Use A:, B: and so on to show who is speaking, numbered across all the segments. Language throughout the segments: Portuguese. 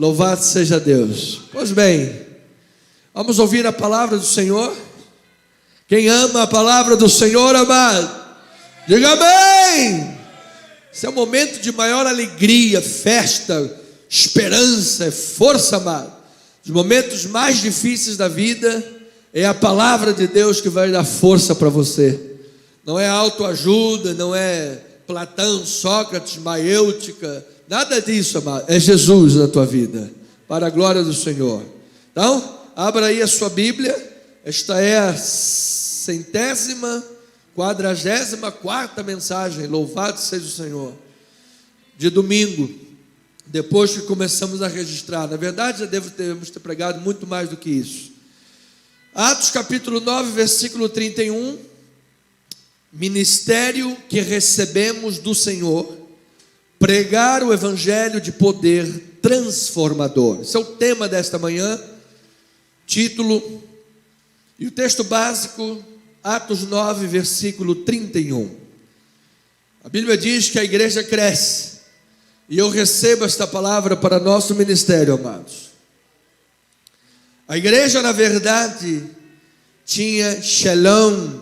A: Louvado seja Deus. Pois bem, vamos ouvir a palavra do Senhor. Quem ama a palavra do Senhor, amado, diga amém. Esse é o momento de maior alegria, festa, esperança, força, amado. Os momentos mais difíceis da vida é a palavra de Deus que vai dar força para você. Não é autoajuda, não é Platão, Sócrates, maêutica, nada disso, amado. É Jesus na tua vida, para a glória do Senhor. Então, abra aí a sua Bíblia. Esta é a 144ª mensagem, louvado seja o Senhor, de domingo, depois que começamos a registrar. Na verdade, já devemos ter pregado muito mais do que isso. Atos capítulo 9, versículo 31, ministério que recebemos do Senhor, pregar o evangelho de poder transformador. Esse é o tema desta manhã, título, e o texto básico, Atos 9, versículo 31. A Bíblia diz que a igreja cresce, e eu recebo esta palavra para nosso ministério, amados. A igreja, na verdade, tinha shalom,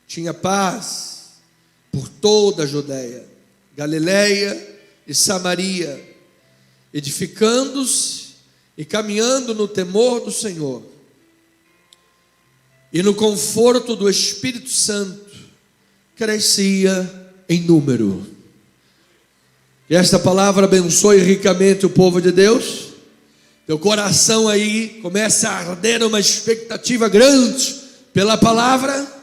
A: tinha paz por toda a Judéia, Galileia e Samaria, edificando-se e caminhando no temor do Senhor e no conforto do Espírito Santo, crescia em número. Que esta palavra abençoe ricamente o povo de Deus. Teu coração aí começa a arder uma expectativa grande pela palavra,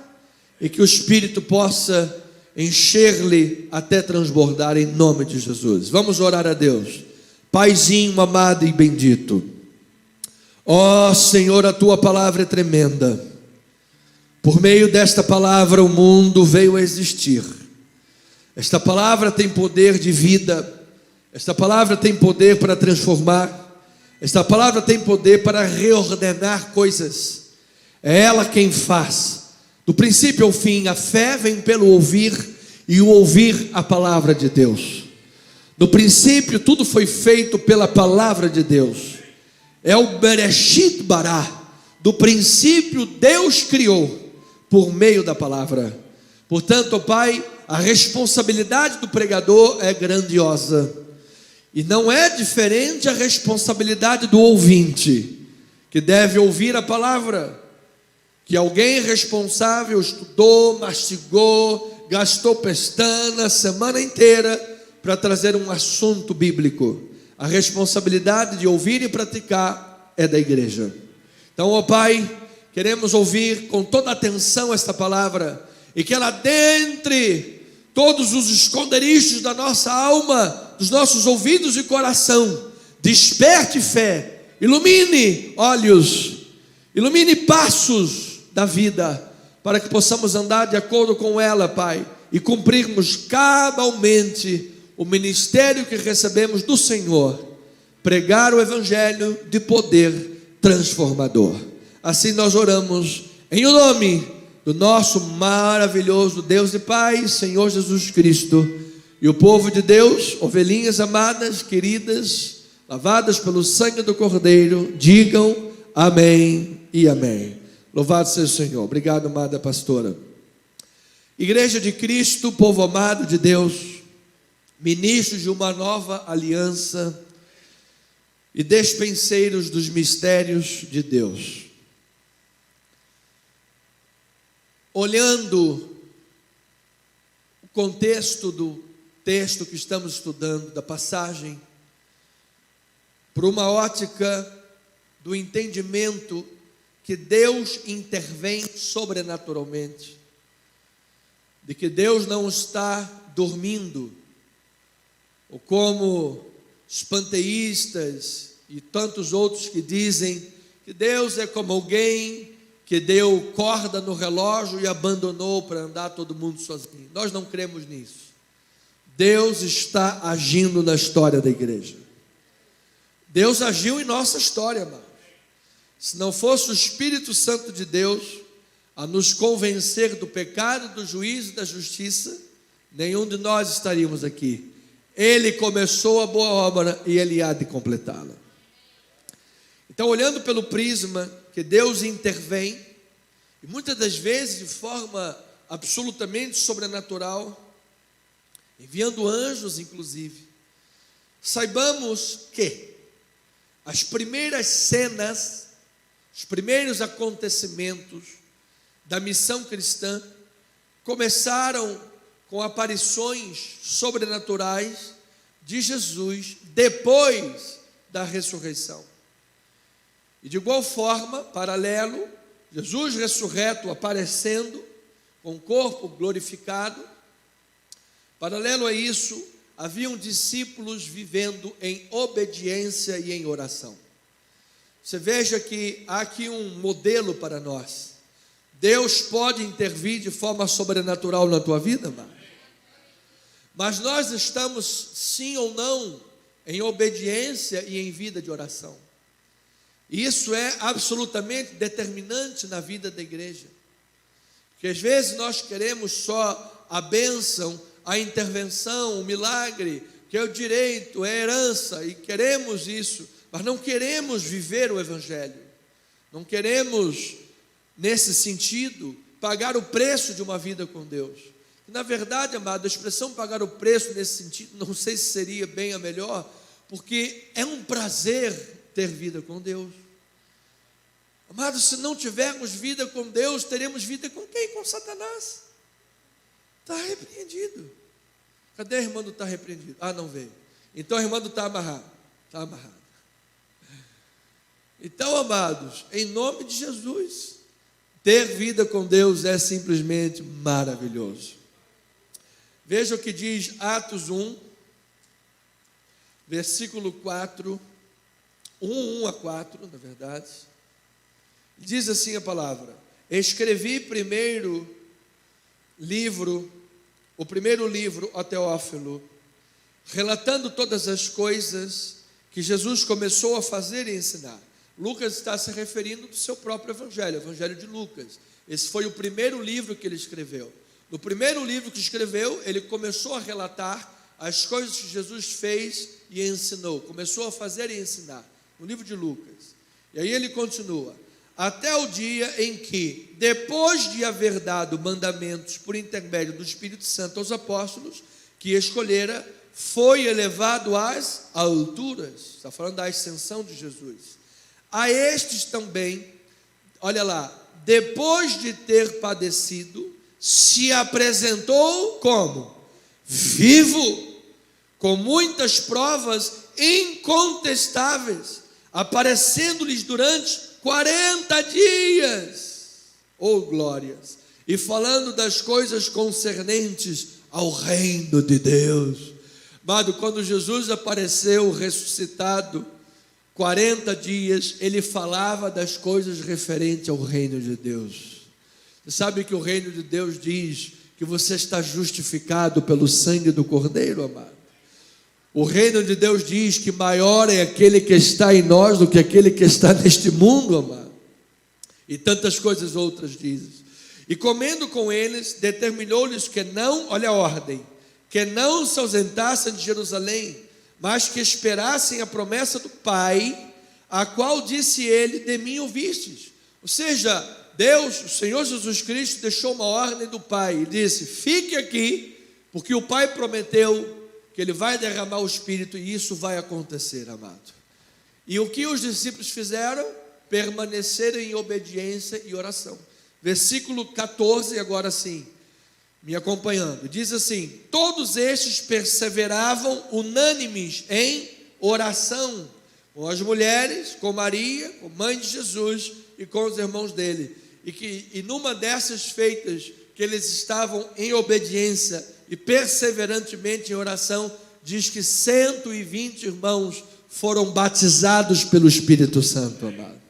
A: e que o Espírito possa encher-lhe até transbordar em nome de Jesus. Vamos orar a Deus. Paizinho amado e bendito, ó Senhor, a tua palavra é tremenda. Por meio desta palavra o mundo veio a existir. Esta palavra tem poder de vida. Esta palavra tem poder para transformar. Esta palavra tem poder para reordenar coisas. É ela quem faz. Do princípio ao fim, a fé vem pelo ouvir, e o ouvir a palavra de Deus. No princípio, tudo foi feito pela palavra de Deus. É o Bereshit Bará. Do princípio, Deus criou por meio da palavra. Portanto, ó Pai, a responsabilidade do pregador é grandiosa. E não é diferente a responsabilidade do ouvinte, que deve ouvir a palavra, que alguém responsável estudou, mastigou, gastou pestana a semana inteira para trazer um assunto bíblico. A responsabilidade de ouvir e praticar é da igreja. Então, ó Pai, queremos ouvir com toda atenção esta palavra, e que ela adentre todos os esconderijos da nossa alma, dos nossos ouvidos e coração, desperte fé, ilumine olhos, ilumine passos da vida, para que possamos andar de acordo com ela, Pai, e cumprirmos cabalmente o ministério que recebemos do Senhor, pregar o evangelho de poder transformador. Assim nós oramos em o nome do nosso maravilhoso Deus e Pai, Senhor Jesus Cristo. E o povo de Deus, ovelhinhas amadas, queridas, lavadas pelo sangue do Cordeiro, digam amém e amém. Louvado seja o Senhor. Obrigado, amada pastora. Igreja de Cristo, povo amado de Deus, ministros de uma nova aliança e despenseiros dos mistérios de Deus. Olhando o contexto do texto que estamos estudando, da passagem, por uma ótica do entendimento que Deus intervém sobrenaturalmente, de que Deus não está dormindo, ou como os panteístas e tantos outros que dizem que Deus é como alguém que deu corda no relógio e abandonou para andar todo mundo sozinho. Nós não cremos nisso. Deus está agindo na história da igreja. Deus agiu em nossa história, amados. Se não fosse o Espírito Santo de Deus a nos convencer do pecado, do juízo e da justiça, nenhum de nós estaríamos aqui. Ele começou a boa obra e Ele há de completá-la. Então, olhando pelo prisma que Deus intervém, e muitas das vezes de forma absolutamente sobrenatural, enviando anjos inclusive, saibamos que as primeiras cenas, os primeiros acontecimentos da missão cristã começaram com aparições sobrenaturais de Jesus depois da ressurreição. E de igual forma, paralelo, Jesus ressurreto aparecendo com o corpo glorificado, paralelo a isso, haviam discípulos vivendo em obediência e em oração. Você veja que há aqui um modelo para nós. Deus pode intervir de forma sobrenatural na tua vida, amado? Mas nós estamos, sim ou não, em obediência e em vida de oração. Isso é absolutamente determinante na vida da igreja. Porque às vezes nós queremos só a bênção, a intervenção, o milagre, que é o direito, é a herança, e queremos isso, mas não queremos viver o Evangelho. Não queremos, nesse sentido, pagar o preço de uma vida com Deus. Na verdade, amado, a expressão pagar o preço nesse sentido, não sei se seria bem a melhor, porque é um prazer ter vida com Deus. Amado, se não tivermos vida com Deus, teremos vida com quem? Com Satanás. Está repreendido. Cadê a irmã do está repreendido? Ah, não veio. Então a irmã do está amarrado. Está amarrado. Então, amados, em nome de Jesus, ter vida com Deus é simplesmente maravilhoso. Veja o que diz Atos 1, versículo 4, 1 a 4, na verdade. Diz assim a palavra: escrevi o primeiro livro, ó Teófilo, relatando todas as coisas que Jesus começou a fazer e ensinar. Lucas está se referindo do seu próprio evangelho, o evangelho de Lucas. Esse foi o primeiro livro que ele escreveu. No primeiro livro que escreveu, ele começou a relatar as coisas que Jesus fez e ensinou. Começou a fazer e ensinar, no livro de Lucas. E aí ele continua: até o dia em que, depois de haver dado mandamentos por intermédio do Espírito Santo aos apóstolos, que escolhera, foi elevado às alturas. Está falando da ascensão de Jesus. A estes também, olha lá, depois de ter padecido, se apresentou como? Vivo, com muitas provas incontestáveis, aparecendo-lhes durante 40 dias, glórias, e falando das coisas concernentes ao reino de Deus. Amado, quando Jesus apareceu ressuscitado, 40 dias, ele falava das coisas referentes ao reino de Deus. Você sabe que o reino de Deus diz que você está justificado pelo sangue do Cordeiro, amado? O reino de Deus diz que maior é aquele que está em nós do que aquele que está neste mundo, amado. E tantas coisas outras dizem. E comendo com eles, determinou-lhes que não, olha a ordem, que não se ausentassem de Jerusalém, mas que esperassem a promessa do Pai, a qual disse ele: de mim ouvistes. Ou seja, Deus, o Senhor Jesus Cristo, deixou uma ordem do Pai e disse: fique aqui, porque o Pai prometeu que Ele vai derramar o Espírito, e isso vai acontecer, amado. E o que os discípulos fizeram? Permaneceram em obediência e oração. Versículo 14, agora sim, me acompanhando, diz assim: todos estes perseveravam unânimes em oração, com as mulheres, com Maria, com mãe de Jesus e com os irmãos dele. E numa dessas feitas, que eles estavam em obediência e perseverantemente em oração, diz que 120 irmãos foram batizados pelo Espírito Santo, amado.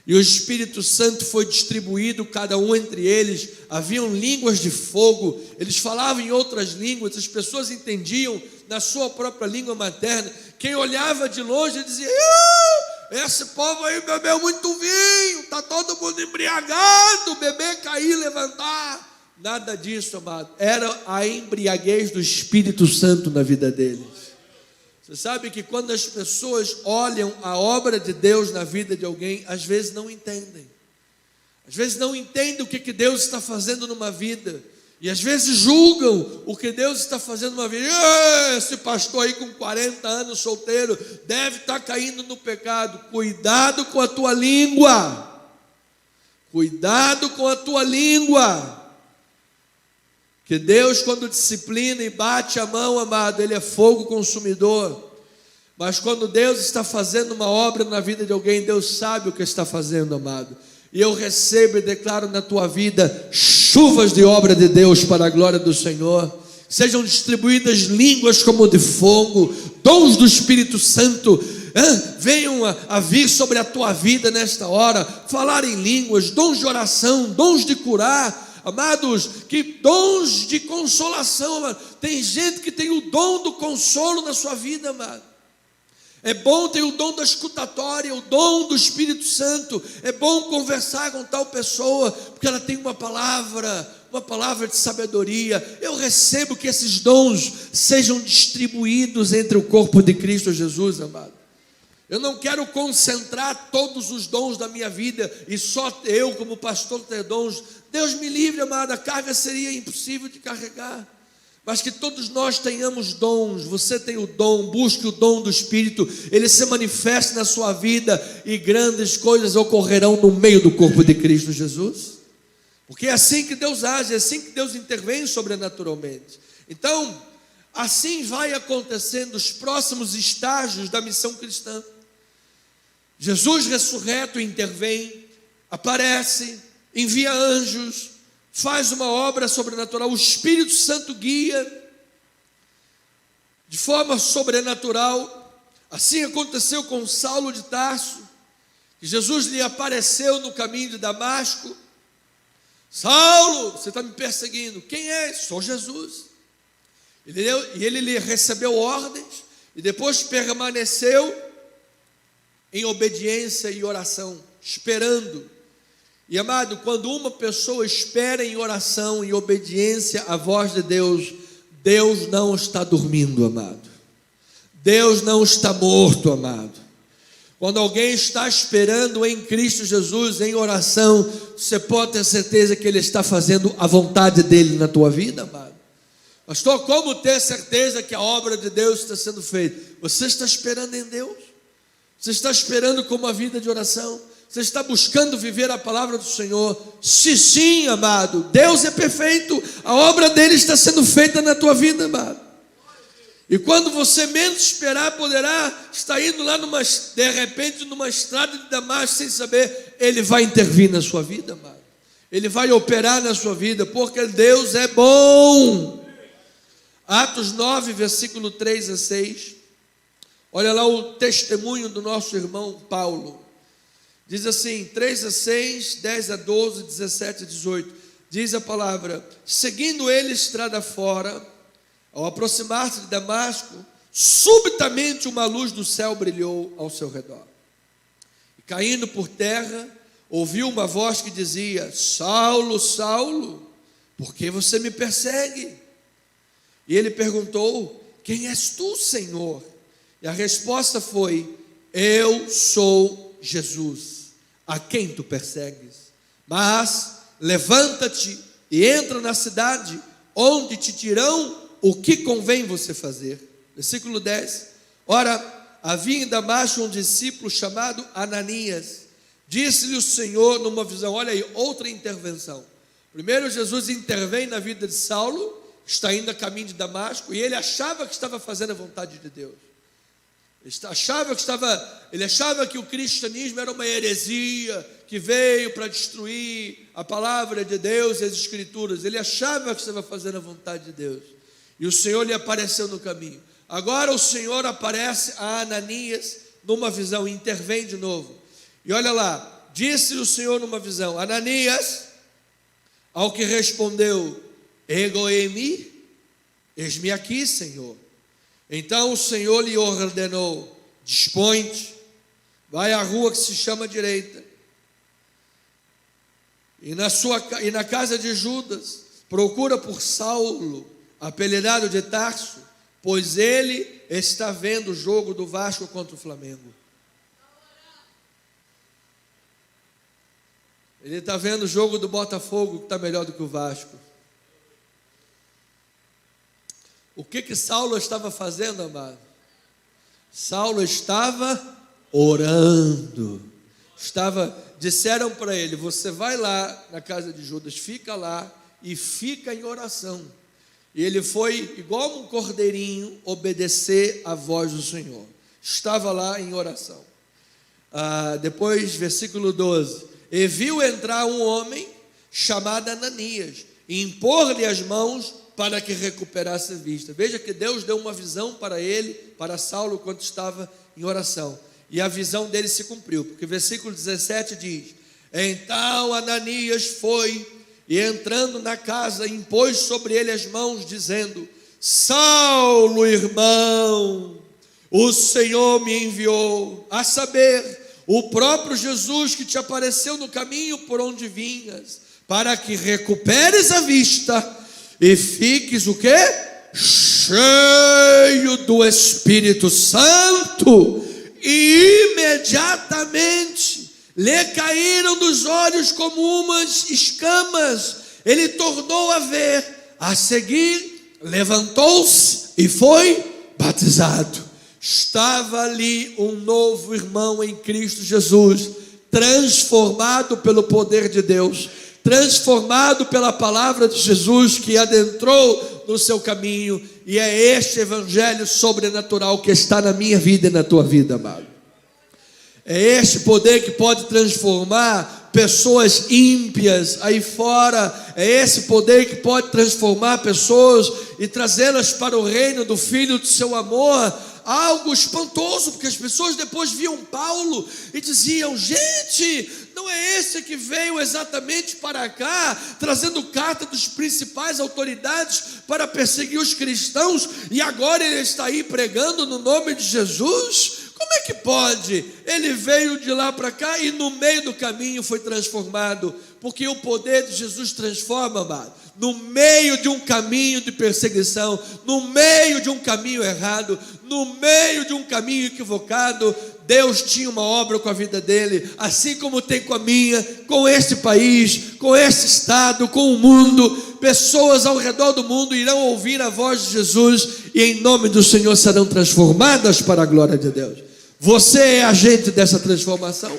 A: E o Espírito Santo foi distribuído, cada um entre eles. Haviam línguas de fogo, eles falavam em outras línguas, as pessoas entendiam na sua própria língua materna. Quem olhava de longe dizia: esse povo aí bebeu muito vinho, está todo mundo embriagado, beber, cair, levantar. Nada disso, amado. Era a embriaguez do Espírito Santo na vida deles. Você sabe que quando as pessoas olham a obra de Deus na vida de alguém, às vezes não entendem. Às vezes não entendem o que Deus está fazendo numa vida. E às vezes julgam o que Deus está fazendo numa vida. Esse pastor aí com 40 anos solteiro deve estar caindo no pecado. Cuidado com a tua língua. Cuidado com a tua língua. Que Deus, quando disciplina e bate a mão, amado, Ele é fogo consumidor. Mas quando Deus está fazendo uma obra na vida de alguém, Deus sabe o que está fazendo, amado. E eu recebo e declaro na tua vida chuvas de obra de Deus para a glória do Senhor. Sejam distribuídas línguas como de fogo, dons do Espírito Santo venham a vir sobre a tua vida nesta hora. Falar em línguas, dons de oração, dons de curar. Amados, que dons de consolação, amado. Tem gente que tem o dom do consolo na sua vida, amado. É bom ter o dom da escutatória, o dom do Espírito Santo. É bom conversar com tal pessoa, porque ela tem uma palavra de sabedoria. Eu recebo que esses dons sejam distribuídos entre o corpo de Cristo Jesus, amado. Eu não quero concentrar todos os dons da minha vida e só eu como pastor ter dons. Deus me livre, amado, a carga seria impossível de carregar. Mas que todos nós tenhamos dons. Você tem o dom, busque o dom do Espírito. Ele se manifesta na sua vida e grandes coisas ocorrerão no meio do corpo de Cristo Jesus. Porque é assim que Deus age, é assim que Deus intervém sobrenaturalmente. Então, assim vai acontecendo os próximos estágios da missão cristã. Jesus ressurreto intervém, aparece, envia anjos, faz uma obra sobrenatural, o Espírito Santo guia de forma sobrenatural. Assim aconteceu com Saulo de Tarso, que Jesus lhe apareceu no caminho de Damasco. Saulo, você está me perseguindo. Quem é? Sou Jesus. Ele lhe recebeu ordens e depois permaneceu em obediência e oração, esperando. E amado, quando uma pessoa espera em oração e obediência à voz de Deus, Deus não está dormindo, amado. Deus não está morto, amado. Quando alguém está esperando em Cristo Jesus, em oração, você pode ter certeza que Ele está fazendo a vontade dEle na tua vida, amado. Pastor, como ter certeza que a obra de Deus está sendo feita? Você está esperando em Deus? Você está esperando com uma vida de oração? Você está buscando viver a palavra do Senhor? Se sim, amado, Deus é perfeito, a obra dele está sendo feita na tua vida, amado. E quando você menos esperar, poderá estar indo lá de repente numa estrada de Damasco sem saber, Ele vai intervir na sua vida, amado. Ele vai operar na sua vida, porque Deus é bom. Atos 9, versículo 3 a 6. Olha lá o testemunho do nosso irmão Paulo. Diz assim, 3 a 6, 10 a 12, 17 a 18. Diz a palavra: seguindo ele estrada fora, ao aproximar-se de Damasco, subitamente uma luz do céu brilhou ao seu redor. E caindo por terra, ouviu uma voz que dizia: Saulo, Saulo, por que você me persegue? E ele perguntou: quem és tu, Senhor? E a resposta foi: eu sou Jesus, a quem tu persegues. Mas levanta-te e entra na cidade, onde te dirão o que convém você fazer. Versículo 10. Ora, havia em Damasco um discípulo chamado Ananias. Disse-lhe o Senhor numa visão. Olha aí, outra intervenção. Primeiro Jesus intervém na vida de Saulo, está indo a caminho de Damasco, e ele achava que estava fazendo a vontade de Deus. Ele achava que o cristianismo era uma heresia que veio para destruir a palavra de Deus e as escrituras. Ele achava que estava fazendo a vontade de Deus. E o Senhor lhe apareceu no caminho. Agora o Senhor aparece a Ananias numa visão, intervém de novo. E olha lá, disse o Senhor numa visão: Ananias, ao que respondeu: Ego eimi, eis-me aqui, Senhor. Então o Senhor lhe ordenou: dispõe-te, vai à rua que se chama direita, e na casa de Judas procura por Saulo, apelidado de Tarso, pois ele está vendo o jogo do Vasco contra o Flamengo. Ele está vendo o jogo do Botafogo, que está melhor do que o Vasco. O que Saulo estava fazendo, amado? Saulo estava orando. Disseram para ele: você vai lá na casa de Judas, fica lá e fica em oração. E ele foi, igual um cordeirinho, obedecer à voz do Senhor. Estava lá em oração. Depois, versículo 12: e viu entrar um homem chamado Ananias, e impor-lhe as mãos para que recuperasse a vista. Veja que Deus deu uma visão para ele, para Saulo, quando estava em oração. E a visão dele se cumpriu, porque versículo 17 diz: então Ananias foi, e entrando na casa, impôs sobre ele as mãos, dizendo: Saulo, irmão, o Senhor me enviou, a saber, o próprio Jesus que te apareceu no caminho por onde vinhas, para que recuperes a vista e fiques o quê? Cheio do Espírito Santo. E imediatamente lhe caíram dos olhos como umas escamas. Ele tornou a ver. A seguir, levantou-se e foi batizado. Estava ali um novo irmão em Cristo Jesus, transformado pelo poder de Deus, transformado pela palavra de Jesus que adentrou no seu caminho. E é este evangelho sobrenatural que está na minha vida e na tua vida, amado. É este poder que pode transformar pessoas ímpias aí fora. É esse poder que pode transformar pessoas e trazê-las para o reino do Filho do seu amor. Algo espantoso, porque as pessoas depois viam Paulo e diziam: gente, não é esse que veio exatamente para cá, trazendo carta dos principais autoridades para perseguir os cristãos, e agora ele está aí pregando no nome de Jesus? Como é que pode? Ele veio de lá para cá e no meio do caminho foi transformado, porque o poder de Jesus transforma, amado. No meio de um caminho de perseguição, no meio de um caminho errado, no meio de um caminho equivocado, Deus tinha uma obra com a vida dele, assim como tem com a minha, com este país, com este estado, com o mundo. Pessoas ao redor do mundo irão ouvir a voz de Jesus e em nome do Senhor serão transformadas para a glória de Deus. Você é agente dessa transformação?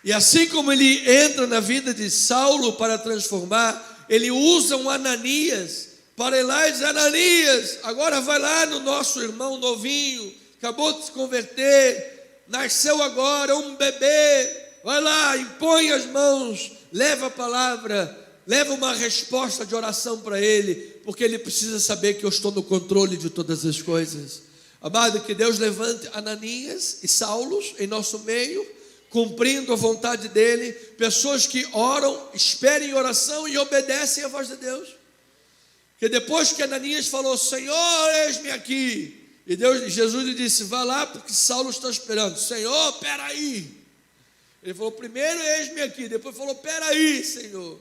A: E assim como ele entra na vida de Saulo para transformar, ele usa um Ananias para ir lá e dizer: Ananias, agora vai lá no nosso irmão novinho, acabou de se converter, nasceu agora, um bebê, vai lá, impõe as mãos, leva a palavra, leva uma resposta de oração para ele, porque ele precisa saber que eu estou no controle de todas as coisas. Amado, que Deus levante Ananias e Saulos em nosso meio, cumprindo a vontade dele, pessoas que oram, esperem em oração e obedecem à voz de Deus. Que depois que Ananias falou: Senhor, eis-me aqui, e Jesus lhe disse: vá lá porque Saulo está esperando. Senhor, peraí. Ele falou: primeiro eis-me aqui, depois falou: peraí, Senhor,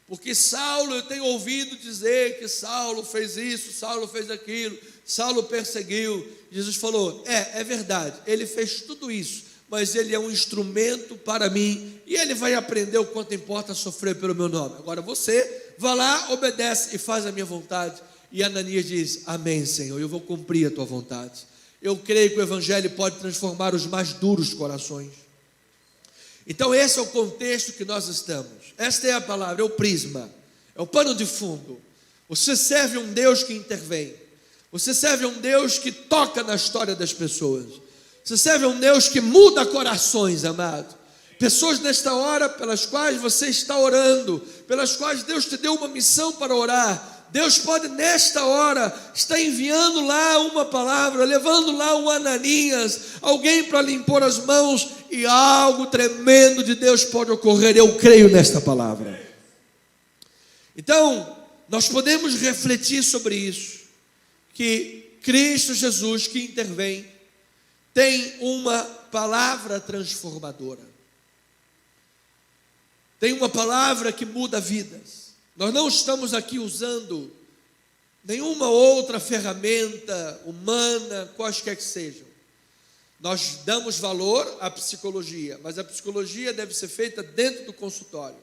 A: porque Saulo, eu tenho ouvido dizer que Saulo fez isso, Saulo fez aquilo, Saulo perseguiu. Jesus falou: é verdade, ele fez tudo isso, mas ele é um instrumento para mim, e ele vai aprender o quanto importa sofrer pelo meu nome. Agora você vai lá, obedece e faz a minha vontade. E Ananias diz: amém, Senhor, eu vou cumprir a tua vontade. Eu creio que o evangelho pode transformar os mais duros corações. Então esse é o contexto que nós estamos. Esta é a palavra, é o prisma, é o pano de fundo. Você serve um Deus que intervém. Você serve um Deus que toca na história das pessoas. Você serve um Deus que muda corações, amado. Pessoas nesta hora pelas quais você está orando, pelas quais Deus te deu uma missão para orar. Deus pode nesta hora estar enviando lá uma palavra, levando lá um Ananias, alguém para lhe impor as mãos, e algo tremendo de Deus pode ocorrer. Eu creio nesta palavra. Então, nós podemos refletir sobre isso, que Cristo Jesus que intervém tem uma palavra transformadora, tem uma palavra que muda vidas. Nós não estamos aqui usando nenhuma outra ferramenta humana, quaisquer que sejam. Nós damos valor à psicologia, mas a psicologia deve ser feita dentro do consultório.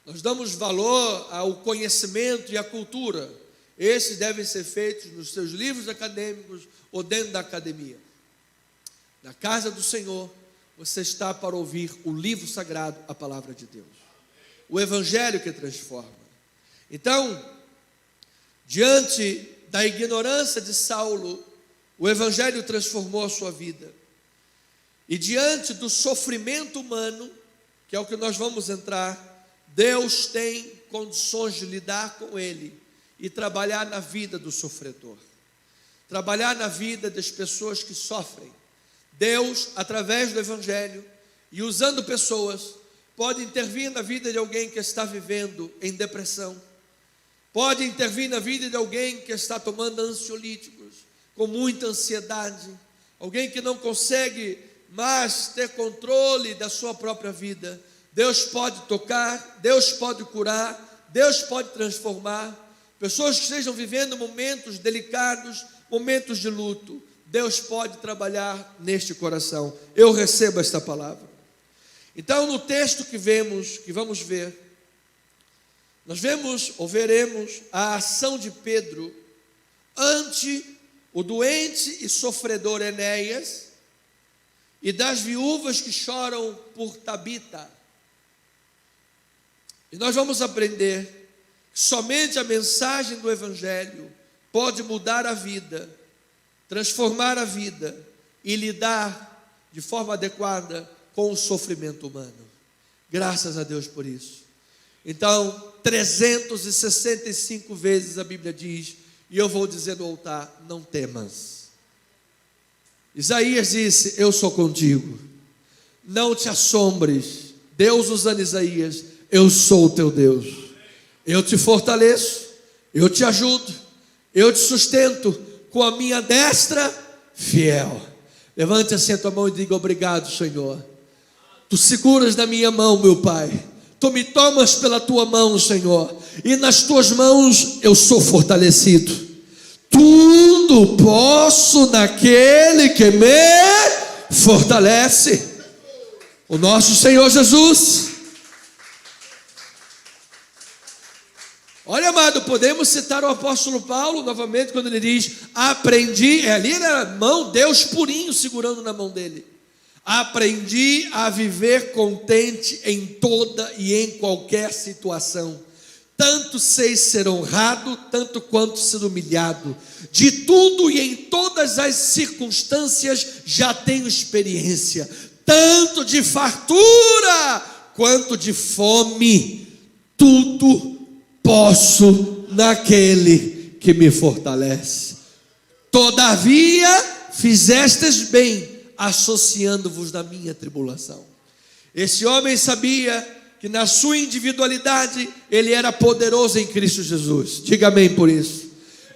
A: Nós damos valor ao conhecimento e à cultura. Esses devem ser feitos nos seus livros acadêmicos ou dentro da academia. Na casa do Senhor, você está para ouvir o livro sagrado, a palavra de Deus. O evangelho que transforma. Então, diante da ignorância de Saulo, o evangelho transformou a sua vida. E diante do sofrimento humano, que é o que nós vamos entrar, Deus tem condições de lidar com ele e trabalhar na vida do sofredor. Trabalhar na vida das pessoas que sofrem. Deus, através do evangelho e usando pessoas, pode intervir na vida de alguém que está vivendo em depressão. Pode intervir na vida de alguém que está tomando ansiolíticos, com muita ansiedade. Alguém que não consegue mais ter controle da sua própria vida. Deus pode tocar, Deus pode curar, Deus pode transformar. Pessoas que estejam vivendo momentos delicados, momentos de luto, Deus pode trabalhar neste coração. Eu recebo esta palavra. Então, no texto que vamos ver, nós vemos ou veremos a ação de Pedro ante o doente e sofredor Enéas e das viúvas que choram por Tabita. E nós vamos aprender que somente a mensagem do evangelho pode mudar a vida, transformar a vida e lidar de forma adequada com o sofrimento humano. Graças a Deus por isso. Então, 365 vezes a Bíblia diz, e eu vou dizer no altar, não temas. Isaías disse, eu sou contigo. Não te assombres. Deus usando Isaías, eu sou o teu Deus. Eu te fortaleço, eu te ajudo, eu te sustento com a minha destra fiel. Levante assim a tua mão e diga obrigado, Senhor. Tu seguras na minha mão, meu Pai. Tu me tomas pela tua mão, Senhor. E nas tuas mãos eu sou fortalecido. Tudo posso naquele que me fortalece. O nosso Senhor Jesus. Olha, amado, podemos citar o apóstolo Paulo novamente quando ele diz, aprendi, ali na mão, Deus purinho segurando na mão dele. Aprendi a viver contente em toda e em qualquer situação. Tanto sei ser honrado, tanto quanto ser humilhado. De tudo e em todas as circunstâncias já tenho experiência. Tanto de fartura quanto de fome. Tudo posso naquele que me fortalece. Todavia fizestes bem, associando-vos na minha tribulação. Esse homem sabia que na sua individualidade ele era poderoso em Cristo Jesus. Diga amém por isso.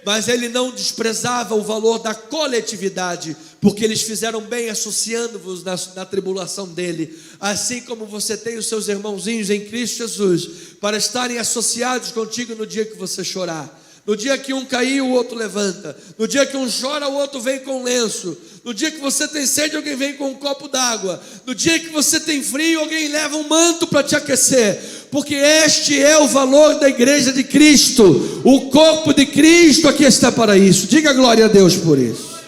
A: Mas ele não desprezava o valor da coletividade, porque eles fizeram bem associando-vos na tribulação dele. Assim como você tem os seus irmãozinhos em Cristo Jesus, para estarem associados contigo no dia que você chorar. No dia que um cair, o outro levanta. No dia que um chora, o outro vem com lenço. No dia que você tem sede, alguém vem com um copo d'água. No dia que você tem frio, alguém leva um manto para te aquecer. Porque este é o valor da igreja de Cristo. O corpo de Cristo aqui está para isso. Diga glória a Deus por isso.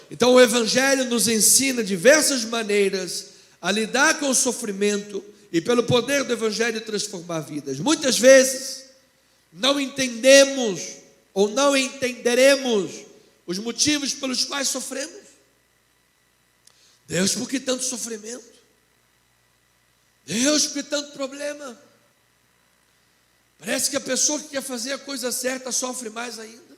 A: Então o evangelho nos ensina diversas maneiras a lidar com o sofrimento e pelo poder do evangelho transformar vidas. Muitas vezes não entendemos ou não entenderemos os motivos pelos quais sofremos. Deus, por que tanto sofrimento? Deus, por que tanto problema? Parece que a pessoa que quer fazer a coisa certa sofre mais ainda.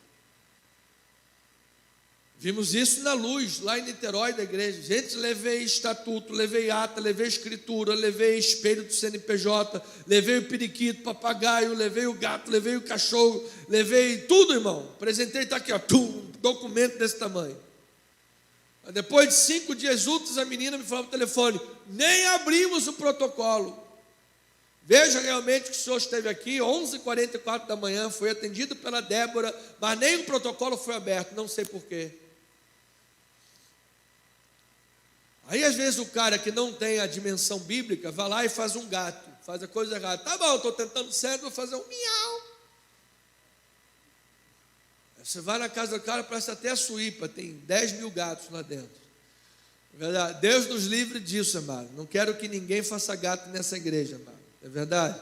A: Vimos isso na Luz, lá em Niterói da igreja. Gente, levei estatuto, levei ata, levei escritura, levei espelho do CNPJ, levei o periquito, papagaio, levei o gato, levei o cachorro, levei tudo, irmão. Apresentei, está aqui, ó, um documento desse tamanho. Depois de 5 dias úteis, a menina me falou no telefone, nem abrimos o protocolo. Veja realmente que o senhor esteve aqui, 11h44 da manhã, foi atendido pela Débora, mas nem o protocolo foi aberto, não sei porquê. Aí às vezes o cara que não tem a dimensão bíblica, vai lá e faz um gato, faz a coisa errada. Tá bom, estou tentando certo, vou fazer um miau. Você vai na casa do cara, parece até a Suípa, tem 10 mil gatos lá dentro. É verdade? Deus nos livre disso, amado. Não quero que ninguém faça gato nessa igreja, amado. É verdade?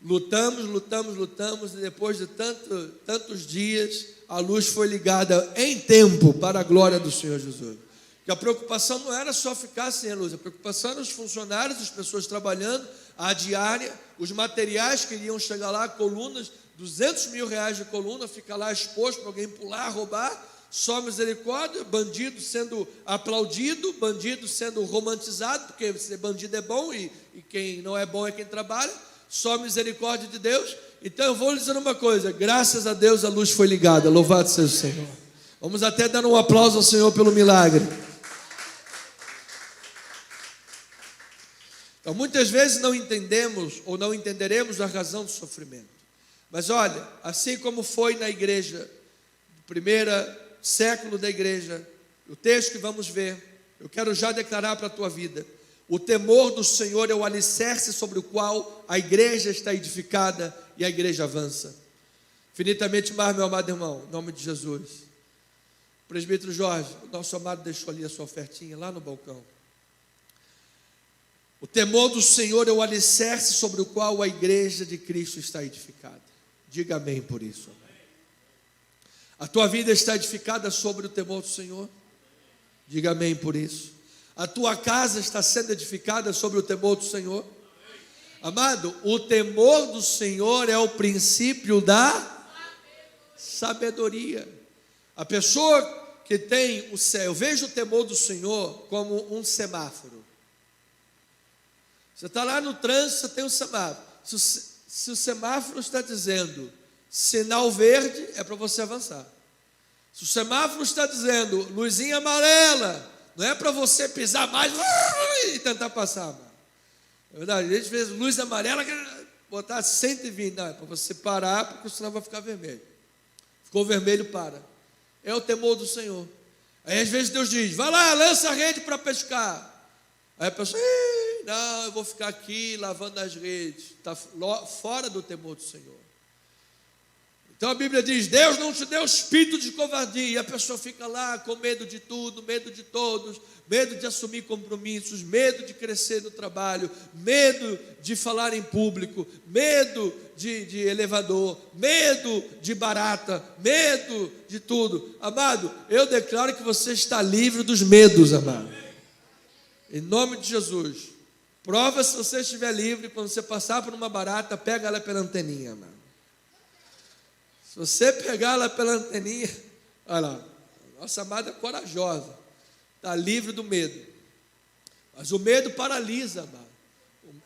A: Lutamos, e depois de tantos dias, a luz foi ligada em tempo para a glória do Senhor Jesus. Que a preocupação não era só ficar sem a luz, a preocupação era os funcionários, as pessoas trabalhando, a diária, os materiais que iriam chegar lá, colunas, 200 mil reais de coluna, fica lá exposto para alguém pular, roubar. Só misericórdia, bandido sendo aplaudido, bandido sendo romantizado, porque ser bandido é bom e quem não é bom é quem trabalha. Só misericórdia de Deus. Então eu vou lhe dizer uma coisa, graças a Deus a luz foi ligada, louvado seja o Senhor. Vamos até dar um aplauso ao Senhor pelo milagre. Então muitas vezes não entendemos ou não entenderemos a razão do sofrimento. Mas olha, assim como foi na igreja, primeira século da igreja, o texto que vamos ver, eu quero já declarar para a tua vida: o temor do Senhor é o alicerce sobre o qual a igreja está edificada e a igreja avança. Infinitamente mais, meu amado irmão, em nome de Jesus. Presbítero Jorge, o nosso amado deixou ali a sua ofertinha lá no balcão. O temor do Senhor é o alicerce sobre o qual a igreja de Cristo está edificada. Diga amém por isso. Amém. A tua vida está edificada sobre o temor do Senhor? Diga amém por isso. A tua casa está sendo edificada sobre o temor do Senhor? Amado, o temor do Senhor é o princípio da sabedoria. A pessoa que tem o céu, eu vejo o temor do Senhor como um semáforo. Você está lá no trânsito, você tem um semáforo. Se o semáforo está dizendo sinal verde, é para você avançar. Se o semáforo está dizendo luzinha amarela, não é para você pisar mais e tentar passar. Mano. É verdade, a gente fez luz amarela, botar 120, não, é para você parar, porque senão vai ficar vermelho. Ficou vermelho, para. É o temor do Senhor. Aí às vezes Deus diz, vai lá, lança a rede para pescar. Aí a pessoa, não, eu vou ficar aqui lavando as redes. Está fora do temor do Senhor. Então a Bíblia diz, Deus não te deu espírito de covardia. E a pessoa fica lá com medo de tudo, medo de todos, medo de assumir compromissos, medo de crescer no trabalho, medo de falar em público, medo de elevador, medo de barata, medo de tudo. Amado, eu declaro que você está livre dos medos, amado. Em nome de Jesus. Prova se você estiver livre, quando você passar por uma barata, pega ela pela anteninha, mano. Se você pegar ela pela anteninha, olha lá, nossa amada é corajosa, está livre do medo. Mas o medo paralisa, mano.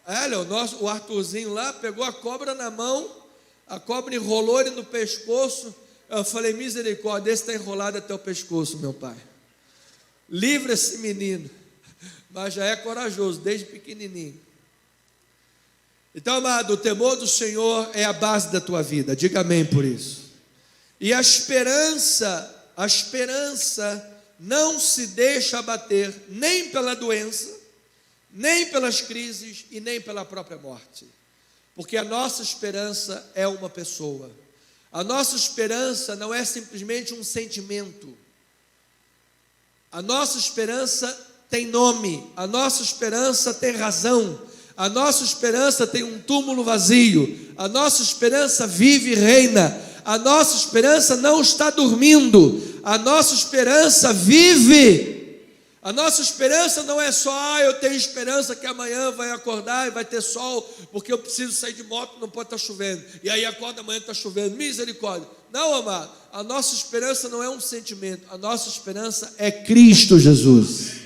A: Olha, o Arthurzinho lá pegou a cobra na mão, a cobra enrolou ele no pescoço. Eu falei, misericórdia, esse está enrolado até o pescoço, meu pai. Livre esse menino. Mas já é corajoso, desde pequenininho. Então, amado, o temor do Senhor é a base da tua vida. Diga amém por isso. E a esperança não se deixa abater nem pela doença, nem pelas crises e nem pela própria morte. Porque a nossa esperança é uma pessoa. A nossa esperança não é simplesmente um sentimento. A nossa esperança tem nome, a nossa esperança tem razão, a nossa esperança tem um túmulo vazio, a nossa esperança vive e reina, a nossa esperança não está dormindo, a nossa esperança vive. A nossa esperança não é só, eu tenho esperança que amanhã vai acordar e vai ter sol, porque eu preciso sair de moto, não pode estar chovendo, e aí acorda amanhã está chovendo, misericórdia. Não, amado, a nossa esperança não é um sentimento, a nossa esperança é Cristo Jesus.